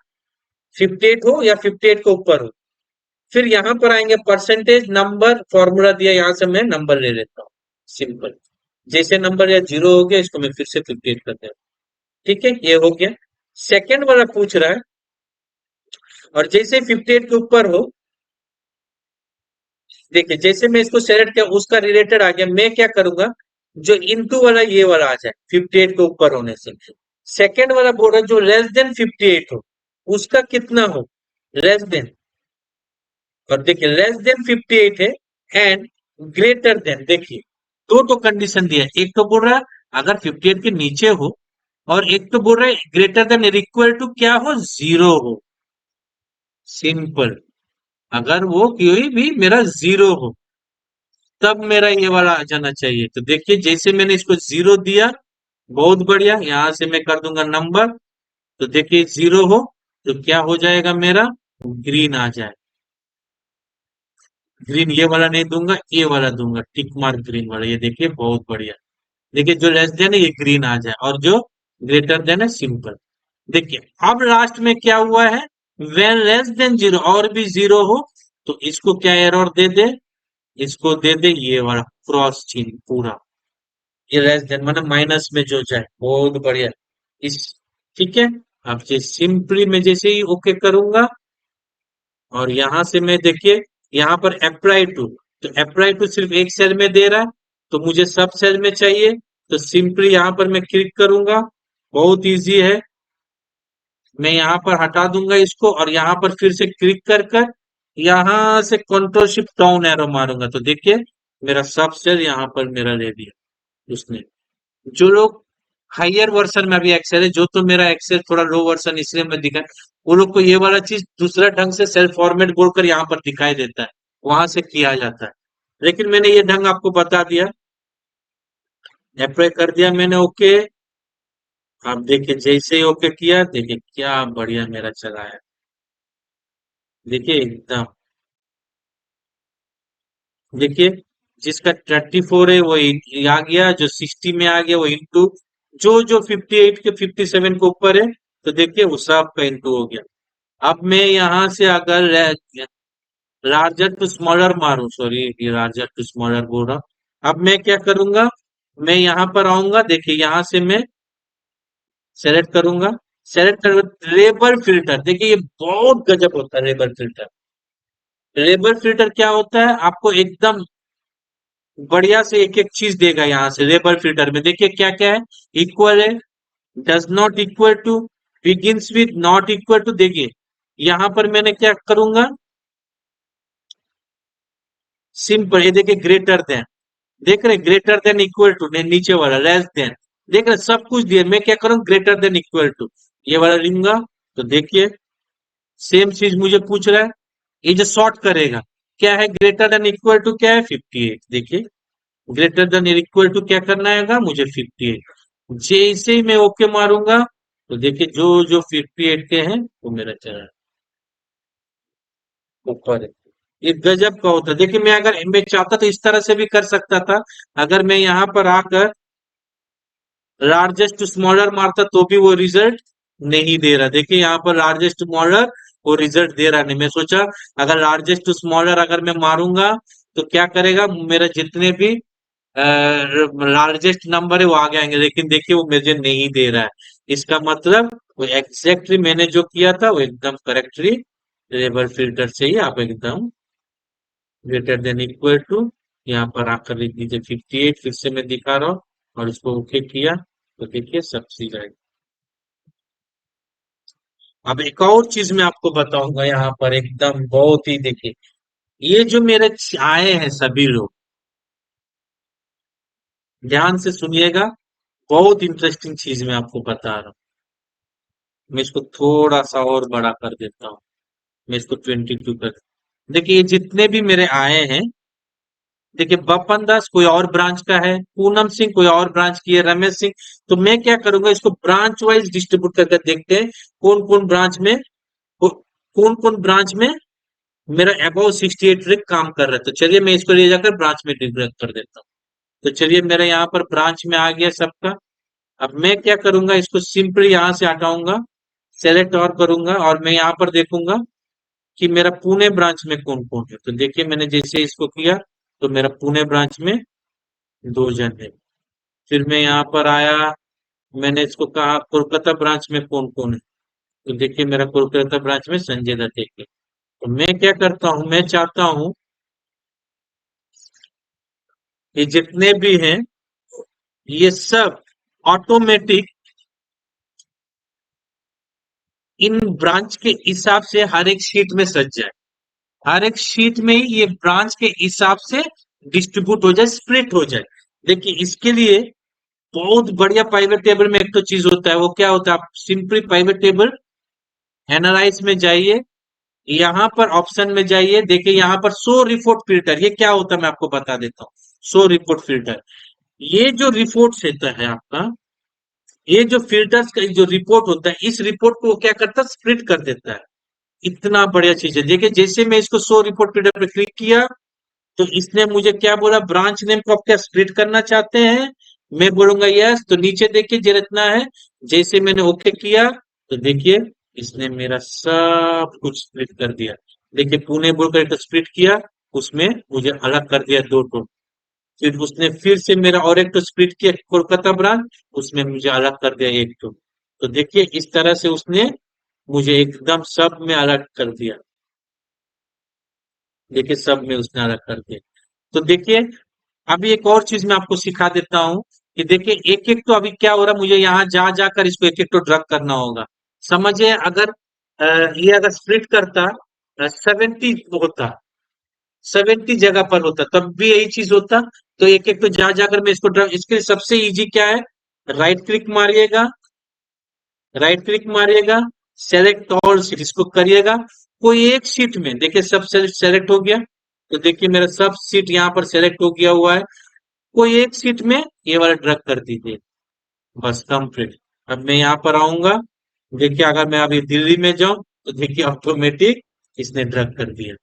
Speaker 1: 58 हो या 58 को ऊपर हो। फिर यहाँ पर आएंगे परसेंटेज नंबर फॉर्मूला दिया, यहाँ से मैं नंबर ले लेता हूँ सिंपल। जैसे नंबर या जीरो हो गया, इसको मैं फिर से 58 कर देता हूँ। ठीक है, ये हो गया। सेकंड वाला पूछ रहा है, और जैसे 58 के ऊपर हो, देखिए जैसे मैं इसको सेलेक्ट किया उसका रिलेटेड आ गया। मैं क्या करूंगा, जो इनटू वाला ये वाला आ जाए 58 के ऊपर होने से। सेकंड वाला बोल रहा है जो लेस देन 58 हो, उसका कितना हो, लेस देन। और देखिए लेस देन 58 है, एंड ग्रेटर देन। देखिए दो तो कंडीशन दिया है, एक तो बोल रहा है अगर 58 के नीचे हो, और एक तो बोल रहा है ग्रेटर देन इक्वल टू क्या हो, जीरो हो। सिंपल। अगर वो कोई भी मेरा जीरो हो, तब मेरा ये वाला आ जाना चाहिए। तो देखिए जैसे मैंने इसको जीरो दिया, बहुत बढ़िया। यहां से मैं कर दूंगा नंबर। तो देखिए जीरो हो तो क्या हो जाएगा मेरा, ग्रीन आ जाए। ग्रीन ये वाला नहीं दूंगा, ये वाला दूंगा, टिक मार्क ग्रीन वाला। ये देखिए बहुत बढ़िया। देखिए जो लेस देन है ये ग्रीन आ जाए, और जो ग्रेटर देन है सिंपल। देखिए अब लास्ट में क्या हुआ है, वेन लेस देन जीरो और भी जीरो हो, तो इसको क्या एरर दे दे, इसको दे दे ये वाला क्रॉस चिन्ह पूरा। ये लेस देन मतलब माइनस में जो जाए, बहुत बढ़िया। इस ठीक है। अब ये सिंपली मैं जैसे ही ओके करूंगा, और यहां से मैं देखिए यहाँ पर अप्लाई टू, तो अप्लाई टू सिर्फ एक सेल में दे रहा है, तो मुझे सब सेल में चाहिए। तो सिंपली यहाँ पर मैं क्लिक करूंगा, बहुत इजी है। मैं यहाँ पर हटा दूंगा इसको, और यहाँ पर फिर से क्लिक कर कर यहाँ से कंट्रोल शिफ्ट डाउन एरो मारूंगा। तो देखिए मेरा सब सेल यहाँ पर मेरा ले लिया उसने। जो लोग हायर वर्जन में अभी एक्सेल है, जो तो मेरा एक्सेल थोड़ा लो वर्जन इसलिए मैं दिखा, वो लोग को ये वाला चीज दूसरा ढंग से सेल फॉर्मेट बोलकर यहाँ पर दिखाई देता है, वहां से किया जाता है। लेकिन मैंने ये ढंग आपको बता दिया, अप्लाई कर दिया मैंने, ओके। आप देखिए जैसे ही ओके किया, देखिए क्या बढ़िया मेरा चला है। देखिए एकदम, देखिए जिसका 34 है वो आ गया, जो 60 में आ गया वो इंटू, जो 58 के 57 के ऊपर है, तो देखिए वो सब का इंटू हो गया। अब मैं यहाँ से अगर लार्जर टू स्मॉलर मारूं, सॉरी ये लार्जर टू स्मॉलर बोल रहा हूं। अब मैं क्या करूंगा, मैं यहाँ पर आऊंगा, देखिए यहाँ से मैं सेलेक्ट करूंगा, सेलेक्ट कर लेबल फिल्टर, देखिए ये बहुत गजब होता है लेबल फिल्टर। लेबल फिल्टर क्या होता है, आपको एकदम बढ़िया से एक एक चीज देगा यहाँ से लेबल फिल्टर में। देखिए क्या क्या है, इक्वल है, does not equal to, begins with, not equal to. देखिए यहाँ पर मैंने क्या करूंगा, सिंपल, ये देखिए ग्रेटर देन, देख रहे ग्रेटर देन इक्वल टू, नीचे वाला लेस देन, देख रहे सब कुछ दिया। मैं क्या करूँ, ग्रेटर देन इक्वल टू, ये वाला लूंगा, तो देखिए सेम चीज मुझे पूछ रहा है, ये जो शॉर्ट करेगा क्या है, ग्रेटर देन इक्वल टू क्या है 58। देखिए ग्रेटर देन इक्वल टू क्या करना है मुझे 58। जैसे ही मैं ओके मारूंगा, तो देखिए जो जो 58 के हैं वो मेरा चला ऊपर है। ये गजब का होता है। देखिए मैं चाहता तो इस तरह से भी कर सकता था, अगर मैं यहाँ पर आकर लार्जेस्ट टू स्मॉलर मारता तो भी वो रिजल्ट नहीं दे रहा। देखिए यहाँ पर लार्जेस्ट टू स्मॉलर वो रिजल्ट दे रहा नहीं। मैं सोचा अगर लार्जेस्ट टू स्मॉलर अगर मैं मारूंगा तो क्या करेगा, मेरा जितने भी लार्जेस्ट नंबर है वो आगे आएंगे, लेकिन देखिए वो मुझे नहीं दे रहा है। इसका मतलब वो एग्जैक्टली मैंने जो किया था वो एकदम करेक्टली लेबल फिल्टर से ही आप एकदम ग्रेटर देन इक्वल टू यहाँ पर आकर लिख दीजिए 58, फिर से मैं दिखा रहा हूँ, और इसको ओके किया, तो देखिए सब चीज आएगी। अब एक और चीज मैं आपको बताऊंगा यहाँ पर एकदम बहुत ही, देखिए ये जो मेरे आए हैं सभी लोग, ध्यान से सुनिएगा, बहुत इंटरेस्टिंग चीज मैं आपको बता रहा हूँ। मैं इसको थोड़ा सा और बड़ा कर देता हूँ, मैं इसको 22 कर, देखिए ये जितने भी मेरे आए हैं, देखिए बपन दास कोई और ब्रांच का है, पूनम सिंह कोई और ब्रांच की है, रमेश सिंह। तो मैं क्या करूंगा, इसको ब्रांच वाइज डिस्ट्रीब्यूट करके देखते हैं कौन कौन ब्रांच में, कौन कौन ब्रांच में मेरा अबाउ 68 रैंक काम कर रहा है। तो चलिए मैं इसको ले जाकर ब्रांच में डिवाइड कर देता हूँ। तो चलिए मेरा यहाँ पर ब्रांच में आ गया सबका। अब मैं क्या करूंगा, इसको सिंपली यहाँ से हटाऊंगा, सेलेक्ट और करूंगा, और मैं यहाँ पर देखूंगा कि मेरा पुणे ब्रांच में कौन कौन है। तो देखिए मैंने जैसे इसको किया, तो मेरा पुणे ब्रांच में 2 जन है। फिर मैं यहाँ पर आया, मैंने इसको कहा कोलकाता ब्रांच में कौन कौन है, तो देखिए मेरा कोलकाता ब्रांच में संजय दत्त एक है। तो मैं क्या करता हूँ, मैं चाहता हूँ ये जितने भी हैं ये सब ऑटोमेटिक इन ब्रांच के हिसाब से हर एक शीट में सज जाए, हर एक शीट में ही ये ब्रांच के हिसाब से डिस्ट्रीब्यूट हो जाए, स्प्लिट हो जाए। देखिए इसके लिए बहुत बढ़िया पाइवेट टेबल में एक तो चीज होता है, वो क्या होता है, आप सिंपली पाइवेट टेबल एनालाइज में जाइए, यहाँ पर ऑप्शन में जाइए, देखिए यहाँ पर शो रिपोर्ट फिल्टर, ये क्या होता है मैं आपको बता देता हूँ। शो रिपोर्ट फिल्टर, ये जो रिपोर्ट होता है आपका, ये जो फिल्टर्स का जो रिपोर्ट होता है, इस रिपोर्ट को वो क्या करता है, स्प्लिट कर देता है। इतना बढ़िया चीज है। देखिए जैसे मैं इसको शो रिपोर्ट फिल्टर पे क्लिक किया, तो इसने मुझे क्या बोला, ब्रांच नेम को आप क्या स्प्लिट करना चाहते हैं, मैं बोलूंगा यस। तो नीचे देखिए जितना है, जैसे मैंने ओके किया, तो देखिए इसने मेरा सब कुछ स्प्लिट कर दिया। देखिए पुणे बोलकर एक स्प्लिट किया, उसमें मुझे अलग कर दिया 2 टो। फिर उसने फिर से मेरा और एक तो स्प्लिट किया कोलकाता ब्रांच, उसमें मुझे अलग कर दिया 1 टो। तो देखिए इस तरह से उसने मुझे एकदम सब में अलग कर दिया। देखिए सब में उसने अलग कर दिया। तो देखिए अभी एक और चीज मैं आपको सिखा देता हूँ कि देखिए एक एक तो अभी क्या हो रहा है, मुझे यहाँ जा जाकर इसको एक एक तो ड्रग करना होगा। समझिए अगर ये अगर स्प्लिट करता 70 होता, 70 जगह पर होता, तब भी यही चीज होता। तो एक एक तो जा जाकर मैं इसको इसके लिए सबसे इजी क्या है, राइट क्लिक मारिएगा, राइट क्लिक मारिएगा, सेलेक्ट ऑल सीट इसको करिएगा। कोई एक सीट में देखिए सब सेलेक्ट हो गया। तो देखिए मेरा सब सीट यहाँ पर सेलेक्ट हो गया हुआ है। कोई एक सीट में ये वाला ड्रग कर दीजिए, बस कंप्लीट। अब मैं यहाँ पर आऊंगा, देखिए अगर मैं अभी दिल्ली में जाऊं तो देखिए ऑटोमेटिक इसने ड्रग कर दिया।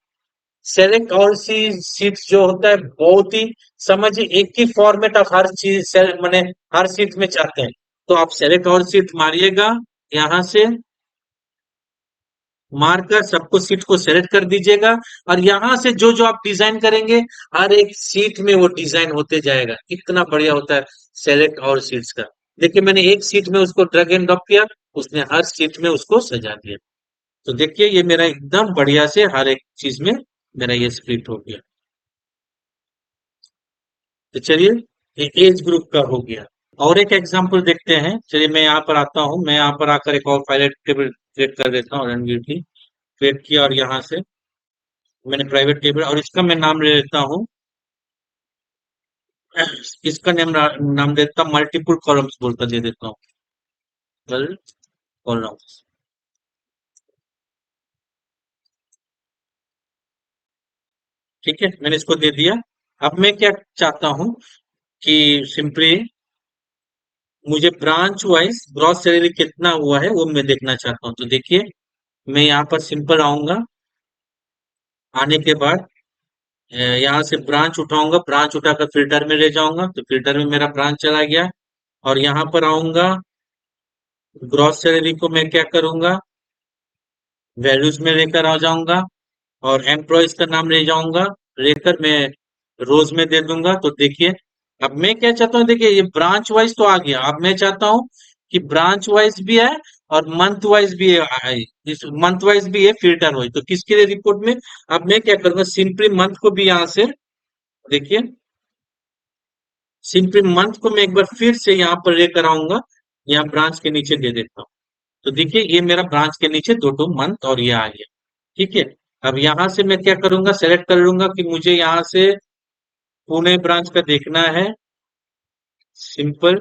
Speaker 1: सेलेक्ट ऑल सीट जो होता है बहुत ही, समझिए एक ही फॉर्मेट आप हर चीज मैंने हर सीट में चाहते हैं, तो आप सेलेक्ट ऑल सीट मारिएगा, यहाँ से मारकर सबको सीट को सेलेक्ट कर दीजिएगा। और यहाँ से जो जो आप डिजाइन करेंगे, हर एक सीट में वो डिजाइन होते जाएगा। इतना बढ़िया होता है सेलेक्ट और सीट्स का। देखिए मैंने एक सीट में उसको ड्रैग एंड ड्रॉप किया, उसने हर सीट में उसको सजा दिया। तो देखिए ये मेरा एकदम बढ़िया से हर एक चीज में मेरा ये स्प्लिट हो गया। तो चलिए ये एज ग्रुप का हो गया। और एक एग्जांपल देखते हैं, चलिए मैं यहाँ पर आता हूँ, मैं यहाँ पर आकर एक और पायलट टेबल क्रिएट कर देता हूँ, रणवीर की क्रिएट किया। और यहाँ से मैंने प्राइवेट टेबल और इसका मैं नाम ले लेता हूँ, इसका नाम देता हूँ मल्टीपल कॉलम्स बोलकर दे देता हूँ, कॉलम्स। ठीक है, मैंने इसको दे दिया। अब मैं क्या चाहता हूँ कि सिंपली मुझे ब्रांच वाइज ग्रॉस सैलरी कितना हुआ है वो मैं देखना चाहता हूँ। तो देखिए मैं यहाँ पर सिंपल आऊंगा, आने के बाद यहाँ से ब्रांच उठाऊंगा, ब्रांच उठाकर फिल्टर में ले जाऊंगा, तो फिल्टर में मेरा ब्रांच चला गया। और यहाँ पर आऊंगा, ग्रॉस सैलरी को मैं क्या करूंगा, वैल्यूज में लेकर आ जाऊंगा और एम्प्लॉयज का नाम ले जाऊंगा, लेकर मैं रोज में दे दूंगा। तो देखिए अब मैं क्या चाहता हूँ, देखिए ये ब्रांच वाइज तो आ गया, अब मैं चाहता हूँ कि ब्रांच वाइज भी है और मंथ वाइज भी है, इस मंथ वाइज भी है फिल्टर वाइज। तो किसके लिए रिपोर्ट में, अब मैं क्या करूंगा, सिंपली मंथ को भी यहाँ से देखिए, सिंपली मंथ को मैं एक बार फिर से यहाँ पर लेकर आऊंगा, यहाँ ब्रांच के नीचे दे देता हूँ। तो देखिए ये मेरा ब्रांच के नीचे दो दो मंथ और ये आ गया। ठीक है, अब यहाँ से मैं क्या करूंगा, सेलेक्ट कर लूंगा कि मुझे यहाँ से पुणे ब्रांच का देखना है, सिंपल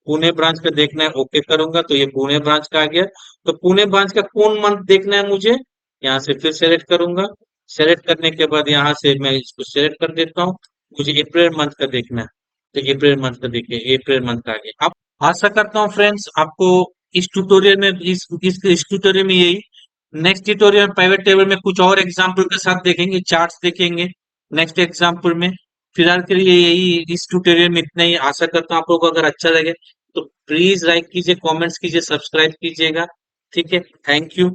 Speaker 1: पुणे ब्रांच का देखना है, ओके करूंगा तो ये पुणे ब्रांच का आ गया। तो पुणे ब्रांच का कौन मंथ देखना है मुझे, यहाँ से फिर सेलेक्ट करूंगा। सेलेक्ट करने के बाद यहाँ से मैं इसको सेलेक्ट कर देता हूँ, मुझे अप्रैल मंथ का देखना है। तो अप्रैल मंथ का देखिए, अप्रैल मंथ का आ गया। अब आशा करता हूँ फ्रेंड्स आपको इस ट्यूटोरियल में इस ट्यूटोरियल में यही, नेक्स्ट ट्यूटोरियल प्राइवेट टेबल में कुछ और एग्जाम्पल के साथ देखेंगे, चार्ट्स देखेंगे नेक्स्ट एग्जाम्पल में। फिलहाल के लिए यही, इस ट्यूटोरियल में इतना ही। आशा करता हूँ आप लोगों को अगर अच्छा लगे तो प्लीज लाइक कीजिए, कमेंट्स कीजिए, सब्सक्राइब कीजिएगा। ठीक है, थैंक यू।